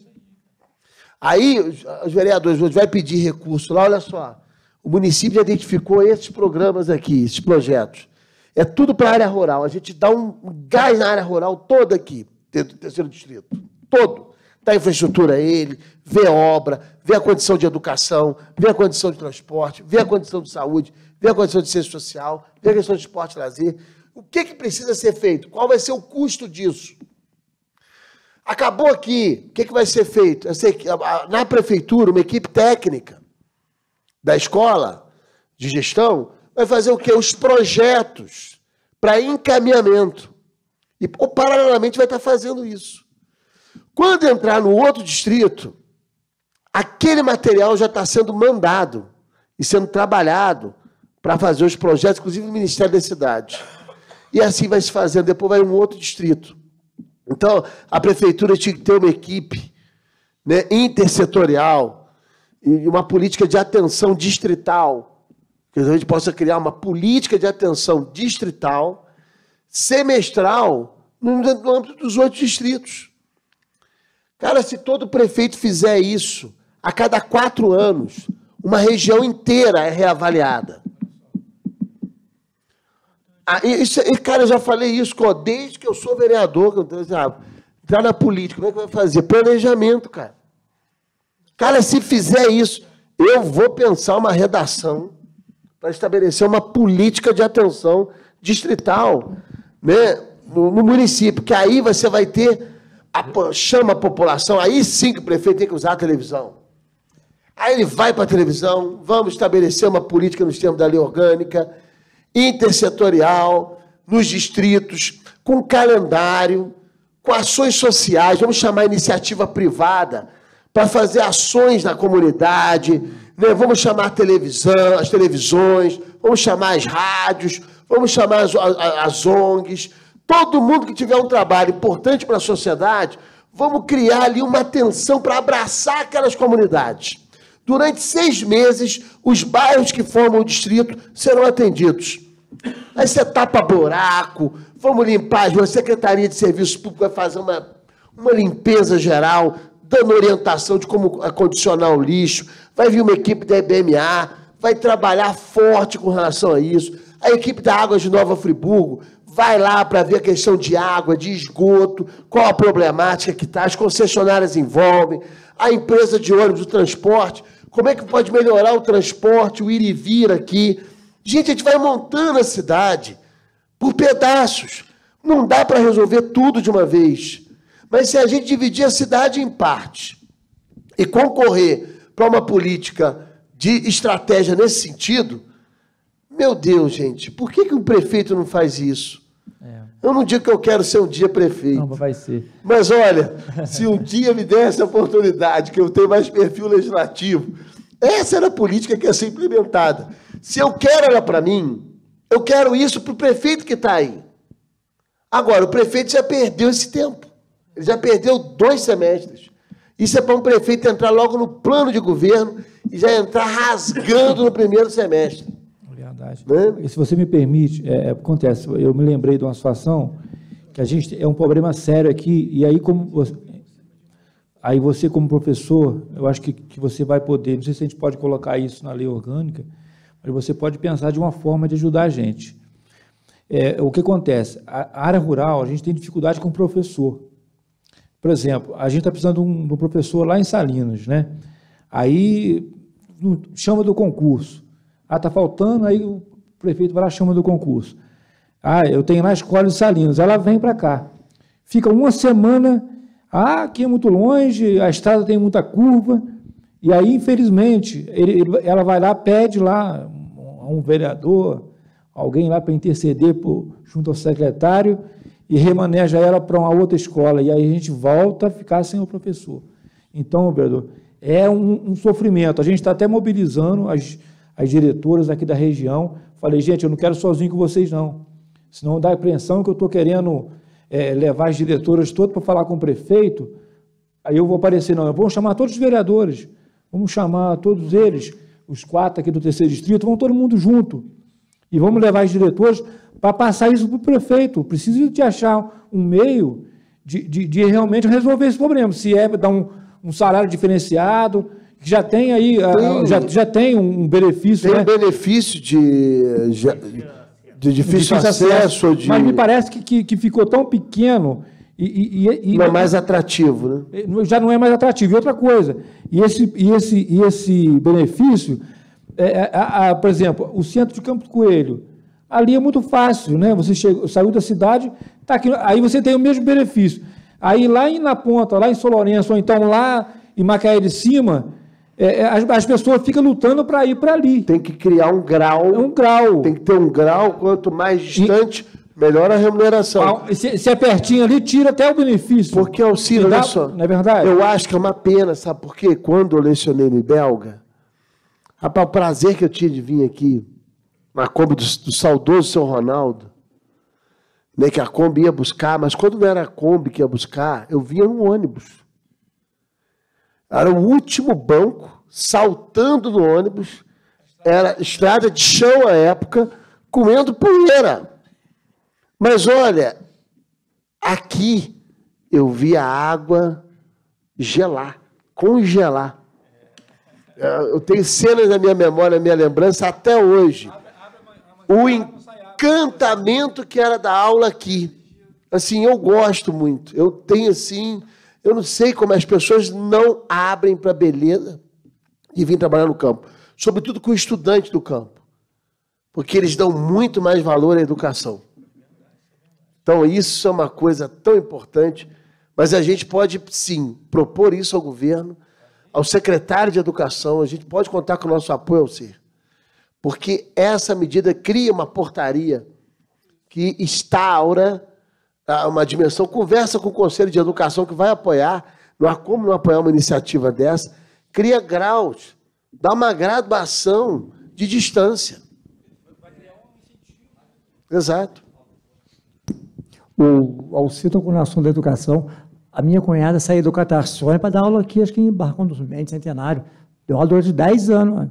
Aí, os vereadores vão pedir recurso lá, olha só, o município já identificou esses programas aqui, esses projetos. É tudo para a área rural. A gente dá um gás na área rural toda aqui, dentro do terceiro distrito. Todo. Dá infraestrutura a ele, vê obra, vê a condição de educação, vê a condição de transporte, vê a condição de saúde, vê a condição de ciência social, vê a questão de esporte e lazer. O que precisa ser feito? Qual vai ser o custo disso? Acabou aqui, o que vai ser feito? Na prefeitura, uma equipe técnica da escola de gestão vai fazer o quê? Os projetos para encaminhamento. E, paralelamente, vai estar fazendo isso. Quando entrar no outro distrito, aquele material já está sendo mandado e sendo trabalhado para fazer os projetos, inclusive no Ministério da Cidade. E assim vai se fazendo, depois vai um outro distrito. Então, a prefeitura tinha que ter uma equipe, né, intersetorial e uma política de atenção distrital, que a gente possa criar uma política de atenção distrital, semestral, no âmbito dos 8 distritos. Cara, se todo prefeito fizer isso, a cada 4 anos, uma região inteira é reavaliada. Cara, eu já falei isso, desde que eu sou vereador, entrar na política, como é que vai fazer? Planejamento, cara. Cara, se fizer isso, eu vou pensar uma redação para estabelecer uma política de atenção distrital, né, no município, que aí você vai ter, chama a população, aí sim que o prefeito tem que usar a televisão. Aí ele vai para a televisão, vamos estabelecer uma política nos termos da lei orgânica, intersetorial, nos distritos, com calendário, com ações sociais, vamos chamar a iniciativa privada para fazer ações na comunidade, né? Vamos chamar a televisão, as televisões, vamos chamar as rádios, vamos chamar as ONGs, todo mundo que tiver um trabalho importante para a sociedade, vamos criar ali uma atenção para abraçar aquelas comunidades. Durante 6 meses, os bairros que formam o distrito serão atendidos. Aí você tapa buraco, vamos limpar as ruas, a Secretaria de Serviços Públicos vai fazer uma limpeza geral, dando orientação de como acondicionar o lixo, vai vir uma equipe da EBMA, vai trabalhar forte com relação a isso, a equipe da Águas de Nova Friburgo vai lá para ver a questão de água, de esgoto, qual a problemática que está, as concessionárias envolvem, a empresa de ônibus, o transporte, como é que pode melhorar o transporte, o ir e vir aqui. Gente, a gente vai montando a cidade por pedaços. Não dá para resolver tudo de uma vez. Mas se a gente dividir a cidade em partes e concorrer para uma política de estratégia nesse sentido, meu Deus, gente, por que um prefeito não faz isso? Eu não digo que eu quero ser um dia prefeito. Não, vai ser. Mas olha, se um dia me desse a oportunidade, que eu tenho mais perfil legislativo, essa era a política que ia ser implementada. Se eu quero ela para mim, eu quero isso para o prefeito que está aí. Agora, o prefeito já perdeu esse tempo. Ele já perdeu 2 semestres. Isso é para um prefeito entrar logo no plano de governo e já entrar rasgando no primeiro semestre. Verdade. E se você me permite, acontece, eu me lembrei de uma situação que a gente é um problema sério aqui, e aí você como professor, eu acho que você vai poder, não sei se a gente pode colocar isso na lei orgânica, mas você pode pensar de uma forma de ajudar a gente. O que acontece? A área rural, a gente tem dificuldade com o professor. Por exemplo, a gente está precisando de um professor lá em Salinas, né? Aí chama do concurso. Está faltando, aí o prefeito vai lá, chama do concurso. Eu tenho lá a escola de Salinas, ela vem para cá. Fica uma semana, aqui é muito longe, a estrada tem muita curva, e aí, infelizmente, ela vai lá, pede lá a um vereador, alguém lá para interceder junto ao secretário, e remaneja ela para uma outra escola, e aí a gente volta a ficar sem o professor. Então, vereador, é um sofrimento. A gente está até mobilizando as diretoras aqui da região. Falei, gente, eu não quero sozinho com vocês, não. Senão dá a impressão que eu estou querendo levar as diretoras todas para falar com o prefeito, aí eu vou aparecer, não. Vamos chamar todos os vereadores, vamos chamar todos eles, os 4 aqui do terceiro distrito, vamos todo mundo junto. E vamos levar as diretoras para passar isso para o prefeito. Preciso de achar um meio de realmente resolver esse problema. Se é dar um salário diferenciado, que já tem aí, já tem um benefício. Tem né? Benefício de difícil acesso. Mas me parece que ficou tão pequeno não é mais atrativo, né? Já não é mais atrativo. E outra coisa, e esse benefício, por exemplo, o centro de Campo Coelho, ali é muito fácil, né? Você saiu da cidade, tá aqui, aí você tem o mesmo benefício. Aí lá na ponta, lá em São Lourenço, ou então lá em Macaé de Cima, as pessoas ficam lutando para ir para ali. Tem que criar um grau. Um grau. Tem que ter um grau, quanto mais distante, melhor a remuneração. Se é pertinho ali, tira até o benefício. Porque, Alcino, olha só, não é verdade? eu acho que é uma pena, sabe por quê? Quando eu lecionei no Ibelga, rapaz, o prazer que eu tinha de vir aqui, na Kombi do saudoso seu Ronaldo, né, que a Kombi ia buscar, mas quando não era a Kombi que ia buscar, eu vinha no ônibus. Era o último banco, saltando no ônibus, era estrada de chão à época, comendo poeira. Mas olha, aqui eu vi a água gelar, congelar. Eu tenho cenas na minha memória, na minha lembrança, até hoje. O encantamento que era da aula aqui. Assim, eu gosto muito. Eu tenho, assim, eu não sei como as pessoas não abrem para a beleza de vir trabalhar no campo. Sobretudo com o estudante do campo. Porque eles dão muito mais valor à educação. Então, isso é uma coisa tão importante, mas a gente pode, sim, propor isso ao governo, ao secretário de Educação, a gente pode contar com o nosso apoio ao CER, porque essa medida cria uma portaria que instaura uma dimensão, conversa com o Conselho de Educação, que vai apoiar, não há como não apoiar uma iniciativa dessa, cria graus, dá uma graduação de distância. Exato. O Alcito, com o assunto da educação, a minha cunhada saiu do Catarsônia para dar aula aqui, acho que em Barcão dos Mendes, Centenário. Deu aula durante 10 anos. Né?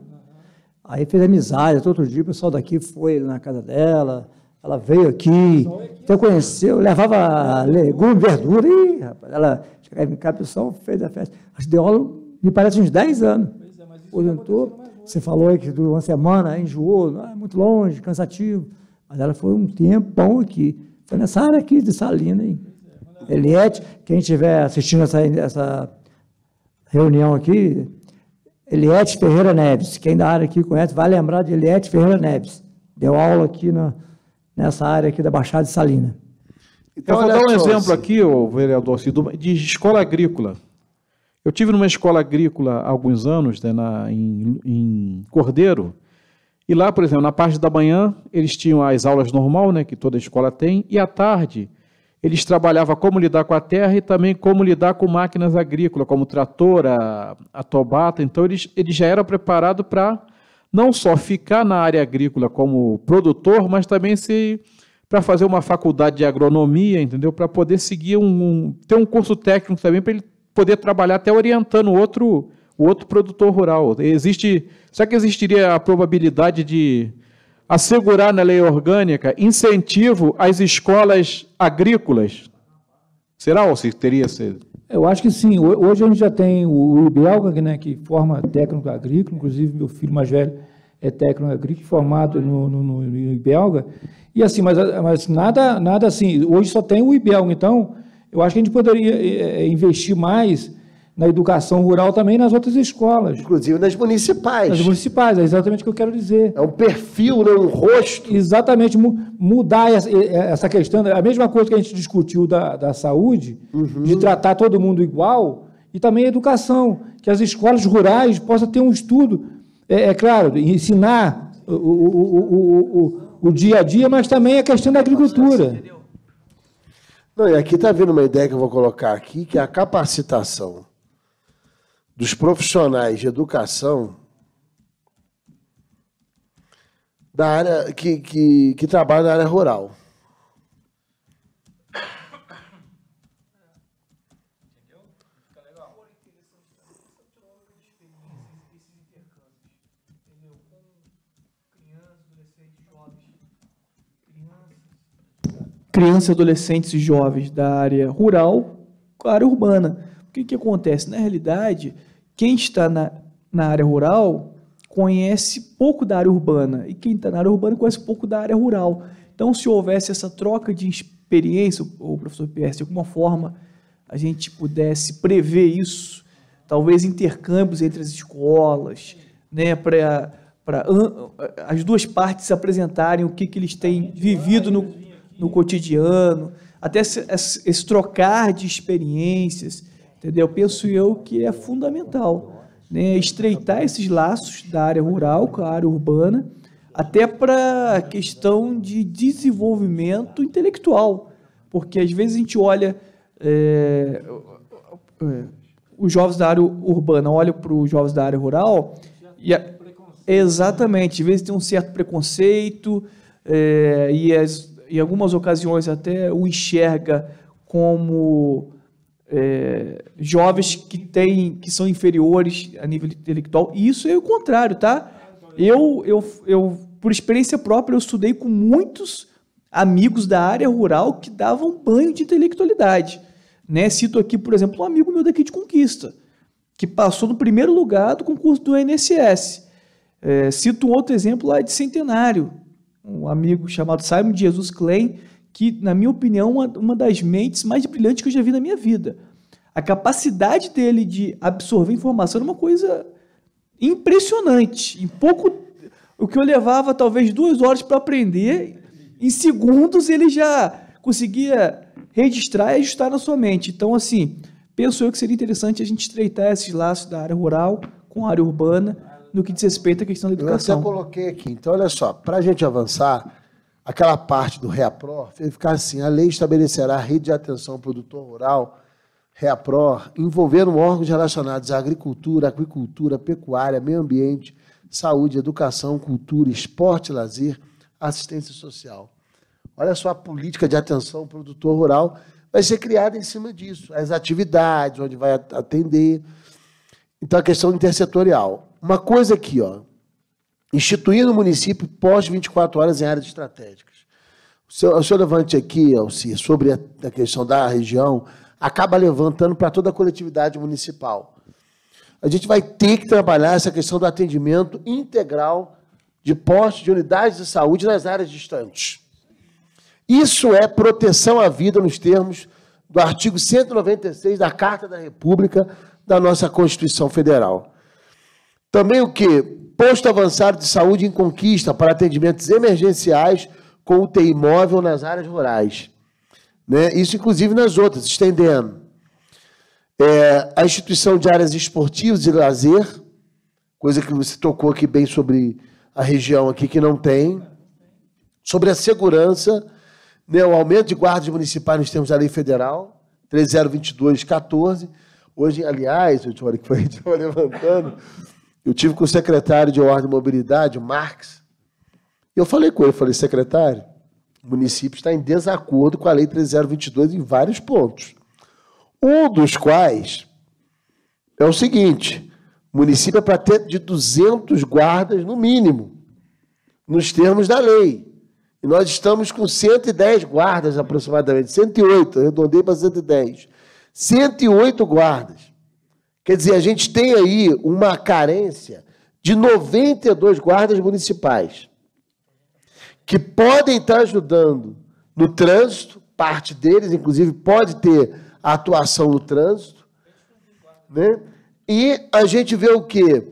Aí fez amizade, outro dia o pessoal daqui foi na casa dela, ela veio aqui, então conheceu, levava legume, verdura, e rapaz, ela chegava em casa, o pessoal fez a festa. Acho que deu aula, me parece, uns 10 anos. Aposentou, você falou aí que durou uma semana, enjoou, é muito longe, cansativo, mas ela foi um tempo bom aqui. Foi nessa área aqui de Salina, hein? Eliette, quem estiver assistindo essa reunião aqui, Eliette Ferreira Neves, quem da área aqui conhece, vai lembrar de Eliette Ferreira Neves. Deu aula aqui nessa área aqui da Baixada de Salina. Então, eu vou dar um exemplo aqui, vereador Cido, de escola agrícola. Eu tive numa escola agrícola há alguns anos, né, em Cordeiro, e lá, por exemplo, na parte da manhã, eles tinham as aulas normal, né, que toda escola tem, e à tarde eles trabalhavam como lidar com a terra e também como lidar com máquinas agrícolas, como trator, a tobata. Então, eles já eram preparados para não só ficar na área agrícola como produtor, mas também para fazer uma faculdade de agronomia, entendeu? Para poder seguir ter um curso técnico também, para ele poder trabalhar até orientando o outro produtor rural. Será que existiria a probabilidade de assegurar na lei orgânica incentivo às escolas agrícolas? Será ou se teria sido? Eu acho que sim. Hoje a gente já tem o IBELGA, né, que forma técnico agrícola, inclusive meu filho mais velho é técnico agrícola, formado no IBELGA. E assim, mas nada assim. Hoje só tem o IBELGA, então eu acho que a gente poderia investir mais na educação rural também nas outras escolas. Inclusive nas municipais. Nas municipais, é exatamente o que eu quero dizer. É um perfil, né, um rosto. Exatamente, mudar essa questão, a mesma coisa que a gente discutiu da saúde, de tratar todo mundo igual, e também a educação, que as escolas rurais possam ter um estudo, claro, ensinar o dia a dia, mas também a questão da agricultura. Não, e aqui está vindo uma ideia que eu vou colocar aqui, que é a capacitação dos profissionais de educação da área que trabalham na área rural. crianças, adolescentes e jovens da área rural com a área urbana. O que acontece? Na realidade, quem está na área rural conhece pouco da área urbana, e quem está na área urbana conhece pouco da área rural. Então, se houvesse essa troca de experiência, o professor Pierre, de alguma forma a gente pudesse prever isso, talvez intercâmbios entre as escolas, né, para as duas partes se apresentarem o que eles têm vivido no cotidiano, até esse trocar de experiências, entendeu? Penso eu que é fundamental, né, estreitar esses laços da área rural com a área urbana, até para a questão de desenvolvimento intelectual, porque às vezes a gente olha os jovens da área urbana olham para os jovens da área rural e exatamente, às vezes tem um certo preconceito e em algumas ocasiões até o enxerga como jovens que são inferiores a nível intelectual, e isso é o contrário, tá? Eu por experiência própria, eu estudei com muitos amigos da área rural que davam banho de intelectualidade, né? Cito aqui, por exemplo, um amigo meu daqui de Conquista, que passou no primeiro lugar do concurso do INSS. Cito um outro exemplo lá de Centenário, um amigo chamado Simon de Jesus Klein, que, na minha opinião, uma das mentes mais brilhantes que eu já vi na minha vida. A capacidade dele de absorver informação era uma coisa impressionante. O que eu levava talvez 2 horas para aprender, em segundos ele já conseguia registrar e ajustar na sua mente. Então, assim, penso eu que seria interessante a gente estreitar esses laços da área rural com a área urbana no que diz respeito à questão da educação. Eu até coloquei aqui. Então, olha só, para a gente avançar, aquela parte do REAPRO, vai ficar assim: a lei estabelecerá a rede de atenção ao produtor rural, REAPRO, envolvendo órgãos relacionados à agricultura, aquicultura, pecuária, meio ambiente, saúde, educação, cultura, esporte, lazer, assistência social. Olha só, a política de atenção ao produtor rural vai ser criada em cima disso, as atividades, onde vai atender. Então, a questão intersetorial. Uma coisa aqui, ó, instituir no município pós 24 horas em áreas estratégicas. O senhor levante aqui, Alcir, sobre a questão da região, acaba levantando para toda a coletividade municipal. A gente vai ter que trabalhar essa questão do atendimento integral de postos de unidades de saúde nas áreas distantes. Isso é proteção à vida nos termos do artigo 196 da Carta da República da nossa Constituição Federal. Também o quê? Posto avançado de saúde em conquista para atendimentos emergenciais com UTI móvel nas áreas rurais. Né? Isso, inclusive, nas outras, estendendo. A instituição de áreas esportivas e lazer, coisa que você tocou aqui bem sobre a região aqui que não tem. Sobre a segurança, né, o aumento de guardas municipais nos termos da Lei Federal, 3022/14. Hoje, aliás, a hora que a gente estava levantando, eu tive com o secretário de Ordem e Mobilidade, o Marx, e eu falei com ele, secretário, o município está em desacordo com a Lei 3022 em vários pontos. Um dos quais é o seguinte: o município é para ter de 200 guardas, no mínimo, nos termos da lei. E nós estamos com 110 guardas, aproximadamente, 108, arredondei para 110. 108 guardas. Quer dizer, a gente tem aí uma carência de 92 guardas municipais, que podem estar ajudando no trânsito, parte deles, inclusive, pode ter a atuação no trânsito, né? E a gente vê o quê?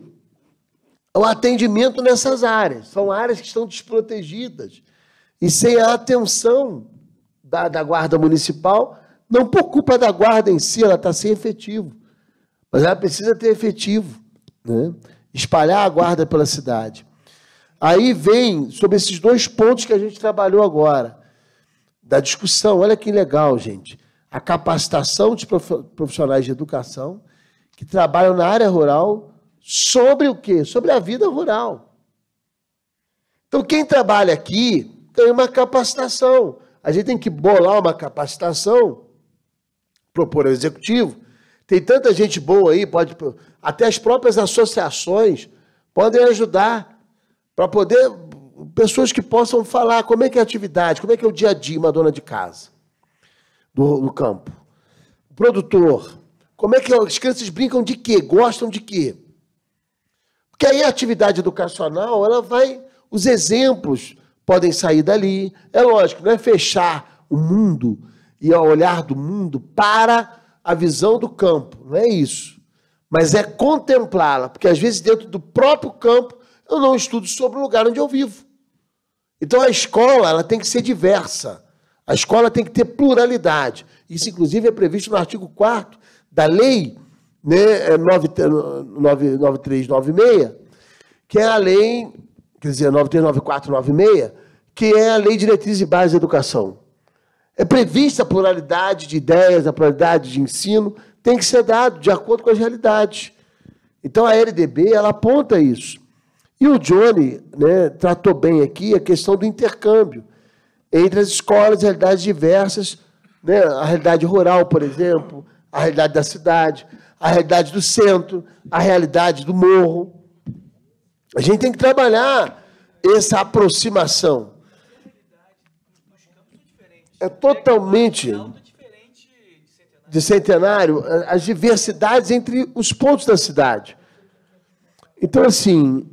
O atendimento nessas áreas. São áreas que estão desprotegidas. E sem a atenção da guarda municipal, não por culpa da guarda em si, ela está sem efetivo. Mas ela precisa ter efetivo, né? Espalhar a guarda pela cidade. Aí vem sobre esses 2 pontos que a gente trabalhou agora, da discussão. Olha que legal, gente. A capacitação de profissionais de educação que trabalham na área rural sobre o quê? Sobre a vida rural. Então, quem trabalha aqui ganha uma capacitação. A gente tem que bolar uma capacitação, propor ao executivo. Tem tanta gente boa aí, até as próprias associações podem ajudar para poder pessoas que possam falar como é que é a atividade, como é que é o dia a dia, uma dona de casa, do campo. O produtor, como é que as crianças brincam de quê? Gostam de quê? Porque aí a atividade educacional, ela vai, os exemplos podem sair dali. É lógico, não é fechar o mundo e o olhar do mundo para a visão do campo, não é isso. Mas é contemplá-la, porque às vezes dentro do próprio campo eu não estudo sobre o lugar onde eu vivo. Então a escola, ela tem que ser diversa. A escola tem que ter pluralidade. Isso, inclusive, é previsto no artigo 4º da lei, né, 9396, que é a lei, quer dizer, 939496, que é a Lei de Diretrizes e Bases da Educação. É prevista a pluralidade de ideias, a pluralidade de ensino, tem que ser dado de acordo com as realidades. Então, a LDB, ela aponta isso. E o Johnny, né, tratou bem aqui a questão do intercâmbio entre as escolas, realidades diversas, né, a realidade rural, por exemplo, a realidade da cidade, a realidade do centro, a realidade do morro. A gente tem que trabalhar essa aproximação. É totalmente de Centenário, as diversidades entre os pontos da cidade. Então, assim,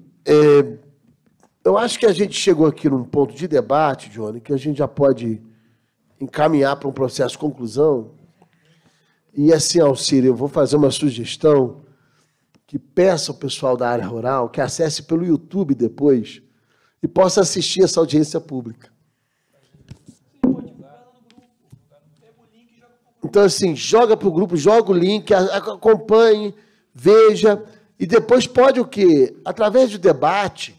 eu acho que a gente chegou aqui num ponto de debate, Johnny, que a gente já pode encaminhar para um processo de conclusão. E, assim, Alcir, eu vou fazer uma sugestão que peça ao pessoal da área rural que acesse pelo YouTube depois e possa assistir essa audiência pública. Então, assim, joga para o grupo, joga o link, acompanhe, veja, e depois pode o quê? Através do debate,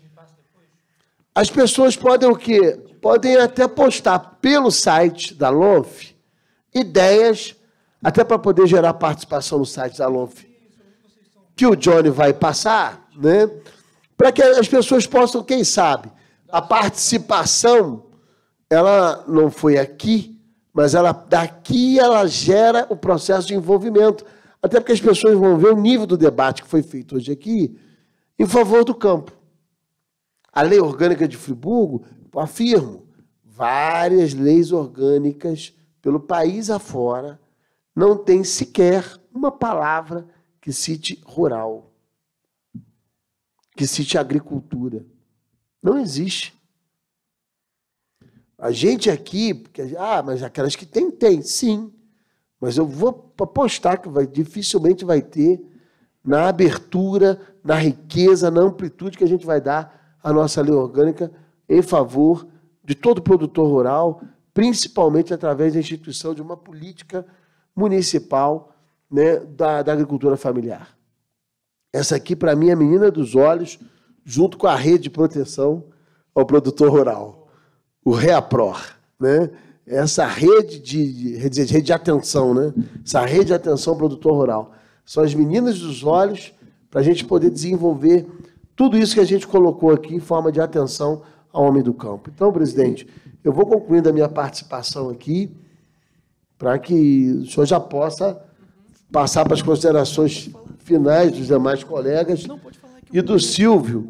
as pessoas podem o quê? Podem até postar pelo site da LONF ideias, até para poder gerar participação no site da LONF, que o Johnny vai passar, né? Para que as pessoas possam, quem sabe, a participação, ela não foi aqui, mas daqui ela gera o processo de envolvimento. Até porque as pessoas vão ver o nível do debate que foi feito hoje aqui em favor do campo. A lei orgânica de Friburgo, afirmo, várias leis orgânicas pelo país afora não tem sequer uma palavra que cite rural, que cite agricultura. Não existe. A gente aqui, mas aquelas que tem, sim. Mas eu vou apostar que dificilmente vai ter na abertura, na riqueza, na amplitude que a gente vai dar à nossa lei orgânica em favor de todo produtor rural, principalmente através da instituição de uma política municipal, né, da agricultura familiar. Essa aqui, para mim, é a menina dos olhos, junto com a rede de proteção ao produtor rural. O REAPROR, né? Essa rede de atenção, né? Essa rede de atenção ao produtor rural. São as meninas dos olhos para a gente poder desenvolver tudo isso que a gente colocou aqui em forma de atenção ao homem do campo. Então, presidente, eu vou concluindo a minha participação aqui para que o senhor já possa passar para as considerações finais dos demais colegas e do Silvio,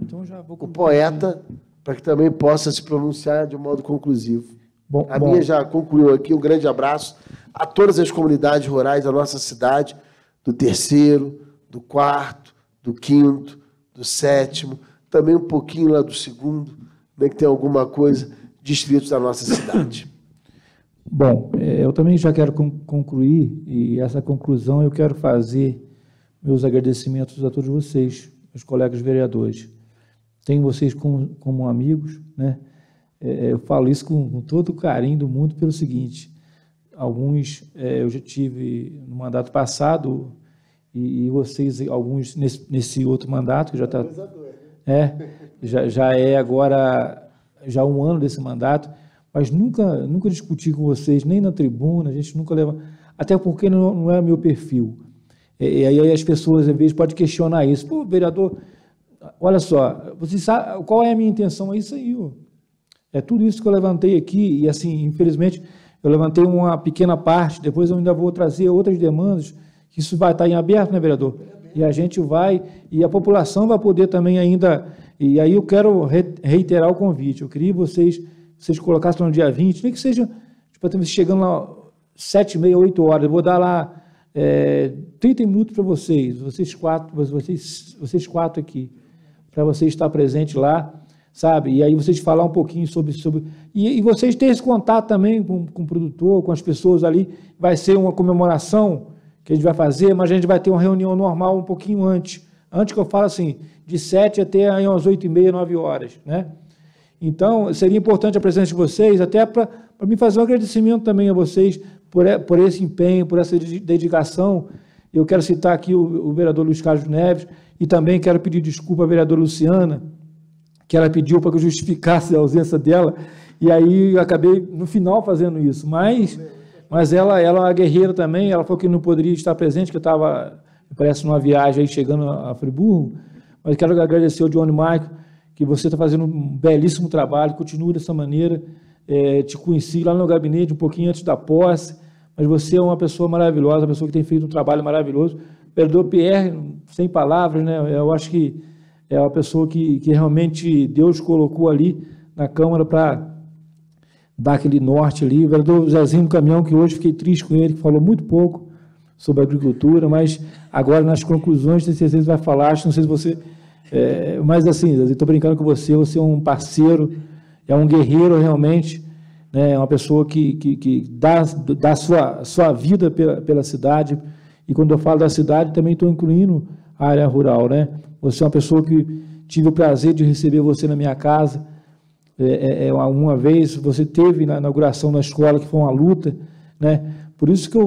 o poeta, para que também possa se pronunciar de modo conclusivo. A minha já concluiu aqui. Um grande abraço a todas as comunidades rurais da nossa cidade, do 3º, do 4º, do 5º, do 7º, também um pouquinho lá do 2º, né, que tem alguma coisa, distritos da nossa cidade. Bom, eu também já quero concluir, e essa conclusão eu quero fazer meus agradecimentos a todos vocês, meus colegas vereadores. Tenho vocês como amigos, né? Eu falo isso com todo o carinho do mundo pelo seguinte: alguns eu já tive no mandato passado e vocês, alguns nesse outro mandato, que já está... já é agora, já 1 ano desse mandato, mas nunca discuti com vocês, nem na tribuna, a gente nunca leva... Até porque não é meu perfil. E aí as pessoas, às vezes, podem questionar isso. Pô, vereador... Olha só, você sabe qual é a minha intenção? É isso aí, ó. É tudo isso que eu levantei aqui, e assim, infelizmente, eu levantei uma pequena parte, depois eu ainda vou trazer outras demandas, que isso vai estar em aberto, né, vereador? E a gente vai, e a população vai poder também ainda, e aí eu quero reiterar o convite, eu queria que vocês colocassem no dia 20, nem que seja, tipo, chegando lá 7h30, 8 horas, eu vou dar lá 30 minutos para vocês quatro aqui, para vocês estar presentes lá, sabe? E aí vocês falar um pouquinho sobre e vocês terem esse contato também com o produtor, com as pessoas ali, vai ser uma comemoração que a gente vai fazer, mas a gente vai ter uma reunião normal um pouquinho antes que eu falo assim, de 7 até aí umas 8h30, 9 horas, né? Então, seria importante a presença de vocês, até para me fazer um agradecimento também a vocês por esse empenho, por essa dedicação. Eu quero citar aqui o vereador Luiz Carlos Neves e também quero pedir desculpa à vereadora Luciana, que ela pediu para que eu justificasse a ausência dela, e aí eu acabei, no final, fazendo isso. Mas ela é uma guerreira também, ela falou que não poderia estar presente, que eu estava, me parece, numa viagem aí chegando a Friburgo, mas quero agradecer ao Johnny Michael, que você está fazendo um belíssimo trabalho, continue dessa maneira. Te conheci lá no gabinete um pouquinho antes da posse, mas você é uma pessoa maravilhosa, uma pessoa que tem feito um trabalho maravilhoso. Vereador Pierre, sem palavras, né? Eu acho que é uma pessoa que realmente Deus colocou ali na Câmara para dar aquele norte ali. O vereador Zezinho do Caminhão, que hoje fiquei triste com ele, que falou muito pouco sobre a agricultura, mas agora nas conclusões, tenho certeza que vai falar, não sei se você... mas assim, estou brincando com você é um parceiro, é um guerreiro realmente, né? É uma pessoa que dá sua vida pela cidade, e quando eu falo da cidade, também estou incluindo a área rural, né? Você é uma pessoa que tive o prazer de receber você na minha casa, uma vez você teve na inauguração da escola, que foi uma luta, né? Por isso que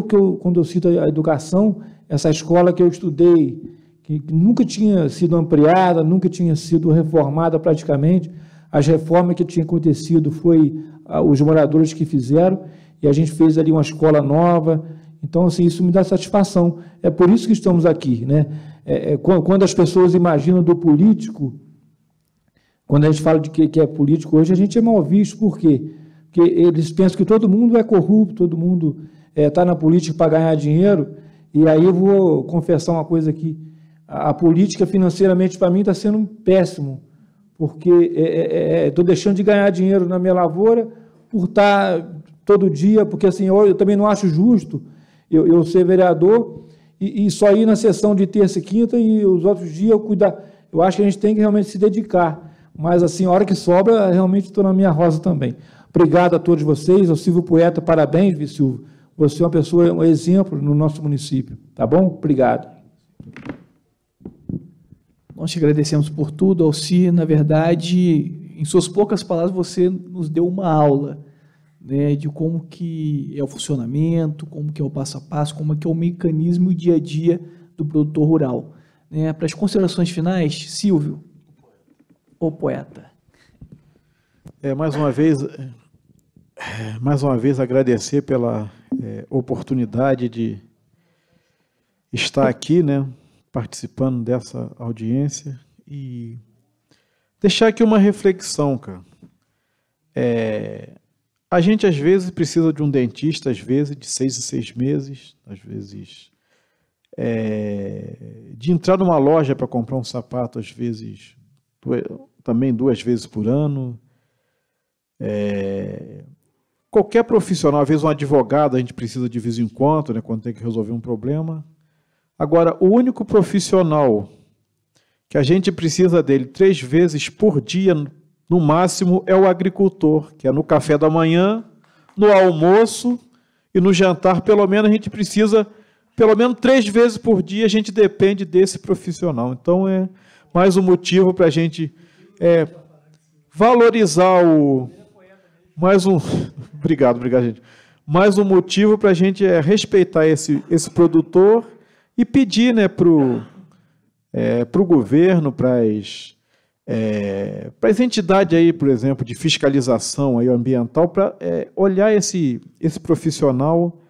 quando eu cito a educação, essa escola que eu estudei, que nunca tinha sido ampliada, nunca tinha sido reformada praticamente, as reformas que tinham acontecido foi os moradores que fizeram, e a gente fez ali uma escola nova. Então, assim, isso me dá satisfação. É por isso que estamos aqui, né? Quando as pessoas imaginam do político, quando a gente fala de que é político hoje, a gente é mal visto. Por quê? Porque eles pensam que todo mundo é corrupto, todo mundo está na política para ganhar dinheiro. E aí eu vou confessar uma coisa aqui. A política, financeiramente, para mim, está sendo péssimo, porque estou deixando de ganhar dinheiro na minha lavoura por estar todo dia, porque assim, eu também não acho justo eu ser vereador e só ir na sessão de terça e quinta e os outros dias eu cuidar. Eu acho que a gente tem que realmente se dedicar, mas assim, a hora que sobra, realmente estou na minha rosa também. Obrigado a todos vocês, ao Silvio Poeta, parabéns, Silvio. Você é uma pessoa, um exemplo no nosso município, tá bom? Obrigado. Nós te agradecemos por tudo, Alci. Na verdade, em suas poucas palavras, você nos deu uma aula, né, de como que é o funcionamento, como que é o passo a passo, como que é o mecanismo e o dia a dia do produtor rural. Né? Para as considerações finais, Silvio, o poeta. Mais uma vez agradecer pela oportunidade de estar aqui, né, participando dessa audiência e deixar aqui uma reflexão, cara. A gente, às vezes, precisa de um dentista, às vezes, de 6 em 6 meses, às vezes, de entrar numa loja para comprar um sapato, às vezes, também 2 vezes por ano. Qualquer profissional, às vezes um advogado, a gente precisa de vez em quando, né, quando tem que resolver um problema. Agora, o único profissional que a gente precisa dele 3 vezes por dia, no máximo, é o agricultor, que é no café da manhã, no almoço e no jantar. Pelo menos a gente precisa, pelo menos 3 vezes por dia, a gente depende desse profissional. Então, é mais um motivo para a gente valorizar Obrigado, gente. Mais um motivo para a gente respeitar esse produtor e pedir, né, para o governo, para as entidades aí, por exemplo, de fiscalização aí ambiental, para olhar esse profissional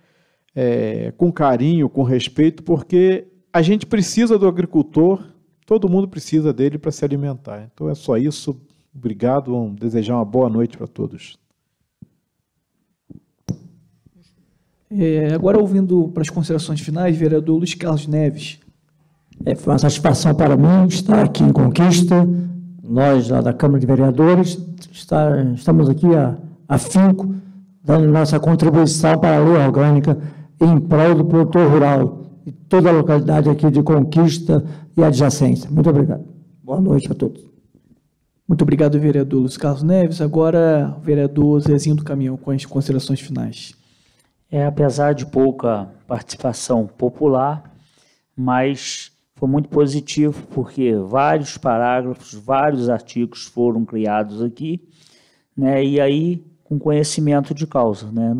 com carinho, com respeito, porque a gente precisa do agricultor, todo mundo precisa dele para se alimentar. Então é só isso. Obrigado, vamos desejar uma boa noite para todos. Agora, ouvindo para as considerações finais, vereador Luiz Carlos Neves. Foi uma satisfação para mim estar aqui em Conquista. Nós, lá da Câmara de Vereadores, estamos aqui afinco, dando nossa contribuição para a lei orgânica em prol do produtor rural e toda a localidade aqui de Conquista e adjacência. Muito obrigado. Boa noite a todos. Muito obrigado, vereador Luiz Carlos Neves. Agora, o vereador Zezinho do Caminhão, com as considerações finais. Apesar de pouca participação popular, mas foi muito positivo, porque vários parágrafos, vários artigos foram criados aqui, né, e aí com conhecimento de causa. Né,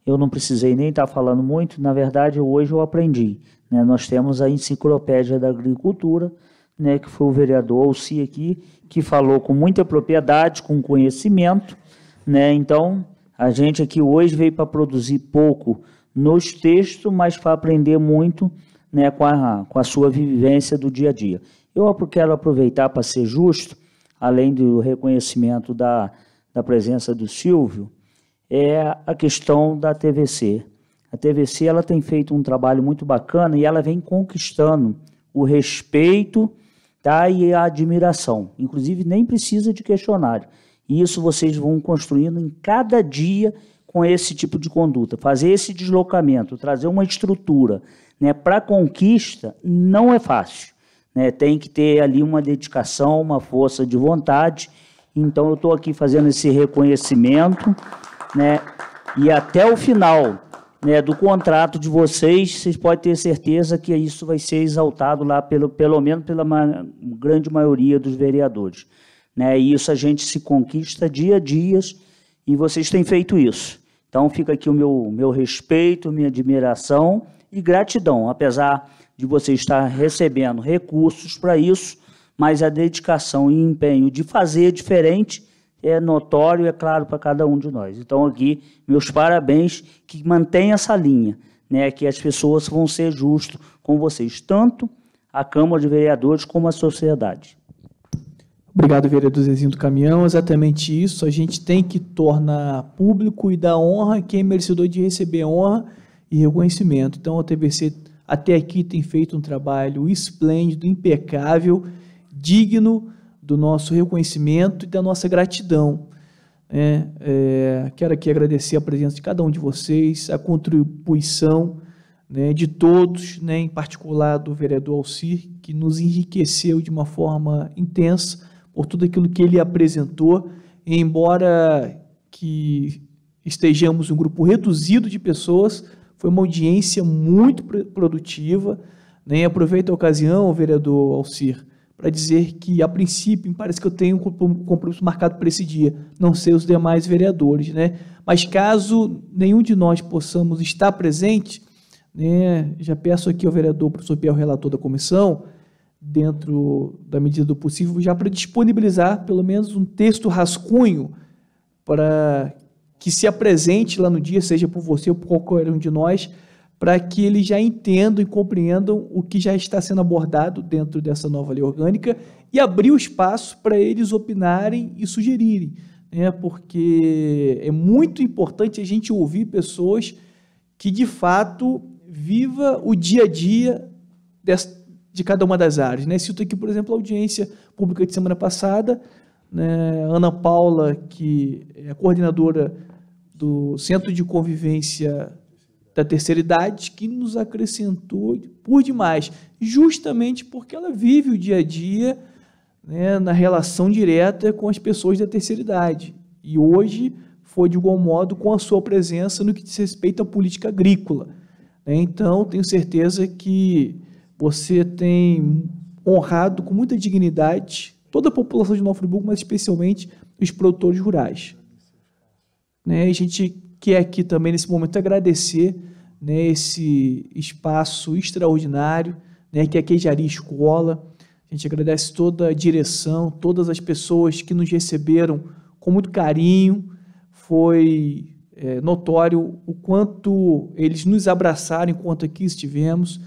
eu não precisei nem estar falando muito, na verdade, hoje eu aprendi. Né, nós temos a Enciclopédia da Agricultura, né, que foi o vereador Alci aqui, que falou com muita propriedade, com conhecimento. Né, então, a gente aqui hoje veio para produzir pouco nos textos, mas para aprender muito, né, com a sua vivência do dia a dia. Eu quero aproveitar para ser justo, além do reconhecimento da presença do Silvio, a questão da TVC. A TVC ela tem feito um trabalho muito bacana e ela vem conquistando o respeito, tá, e a admiração. Inclusive, nem precisa de questionário. E isso vocês vão construindo em cada dia com esse tipo de conduta. Fazer esse deslocamento, trazer uma estrutura, né, para conquista não é fácil. Né, tem que ter ali uma dedicação, uma força de vontade. Então, eu estou aqui fazendo esse reconhecimento, né, e até o final, né, do contrato de vocês podem ter certeza que isso vai ser exaltado lá, pelo menos pela grande maioria dos vereadores. Né, e isso a gente se conquista dia a dia, e vocês têm feito isso. Então, fica aqui o meu respeito, minha admiração e gratidão, apesar de você estar recebendo recursos para isso, mas a dedicação e empenho de fazer diferente é notório, é claro, para cada um de nós. Então, aqui, meus parabéns, que mantenha essa linha, né, que as pessoas vão ser justas com vocês, tanto a Câmara de Vereadores como a sociedade. Obrigado, vereador Zezinho do Caminhão. Exatamente isso. A gente tem que tornar público e dar honra a quem é merecedor de receber honra e reconhecimento. Então, a TVC até aqui tem feito um trabalho esplêndido, impecável, digno do nosso reconhecimento e da nossa gratidão. Quero aqui agradecer a presença de cada um de vocês, a contribuição, né, de todos, né, em particular do vereador Alci, que nos enriqueceu de uma forma intensa por tudo aquilo que ele apresentou, embora que estejamos um grupo reduzido de pessoas, foi uma audiência muito produtiva. Né? Aproveito a ocasião, vereador Alcir, para dizer que, a princípio, me parece que eu tenho um compromisso marcado para esse dia, não sei os demais vereadores, né? Mas caso nenhum de nós possamos estar presente, né, já peço aqui ao vereador professor Pierre, relator da comissão, dentro da medida do possível, já para disponibilizar pelo menos um texto rascunho para que se apresente lá no dia, seja por você ou por qualquer um de nós, para que eles já entendam e compreendam o que já está sendo abordado dentro dessa nova lei orgânica e abrir o espaço para eles opinarem e sugerirem, né? Porque é muito importante a gente ouvir pessoas que, de fato, viva o dia a dia de cada uma das áreas. Né? Cito aqui, por exemplo, a audiência pública de semana passada, né? Ana Paula, que é a coordenadora do Centro de Convivência da Terceira Idade, que nos acrescentou por demais, justamente porque ela vive o dia a dia, né, na relação direta com as pessoas da terceira idade. E hoje foi, de igual modo, com a sua presença no que diz respeito à política agrícola. Então, tenho certeza que você tem honrado com muita dignidade toda a população de Nova Friburgo, mas especialmente os produtores rurais. A gente quer aqui também, nesse momento, agradecer, né, esse espaço extraordinário, né, que é a Queijaria Escola. A gente agradece toda a direção, todas as pessoas que nos receberam com muito carinho. Foi notório o quanto eles nos abraçaram enquanto aqui estivemos.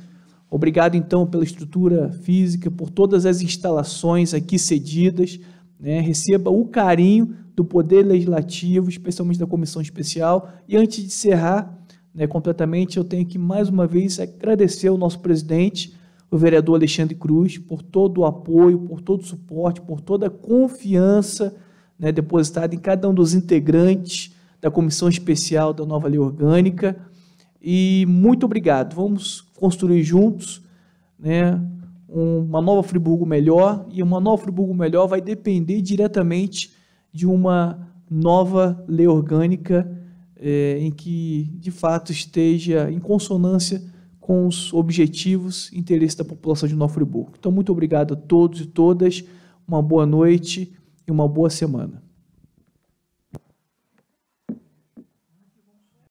Obrigado, então, pela estrutura física, por todas as instalações aqui cedidas, né? Receba o carinho do Poder Legislativo, especialmente da Comissão Especial. E antes de encerrar, né, completamente, eu tenho que, mais uma vez, agradecer ao nosso presidente, o vereador Alexandre Cruz por todo o apoio, por todo o suporte, por toda a confiança, né, depositada em cada um dos integrantes da Comissão Especial da Nova Lei Orgânica. E muito obrigado. Vamos construir juntos, né, uma Nova Friburgo melhor, e uma Nova Friburgo melhor vai depender diretamente de uma nova lei orgânica em que, de fato, esteja em consonância com os objetivos e interesses da população de Nova Friburgo. Então, muito obrigado a todos e todas, uma boa noite e uma boa semana.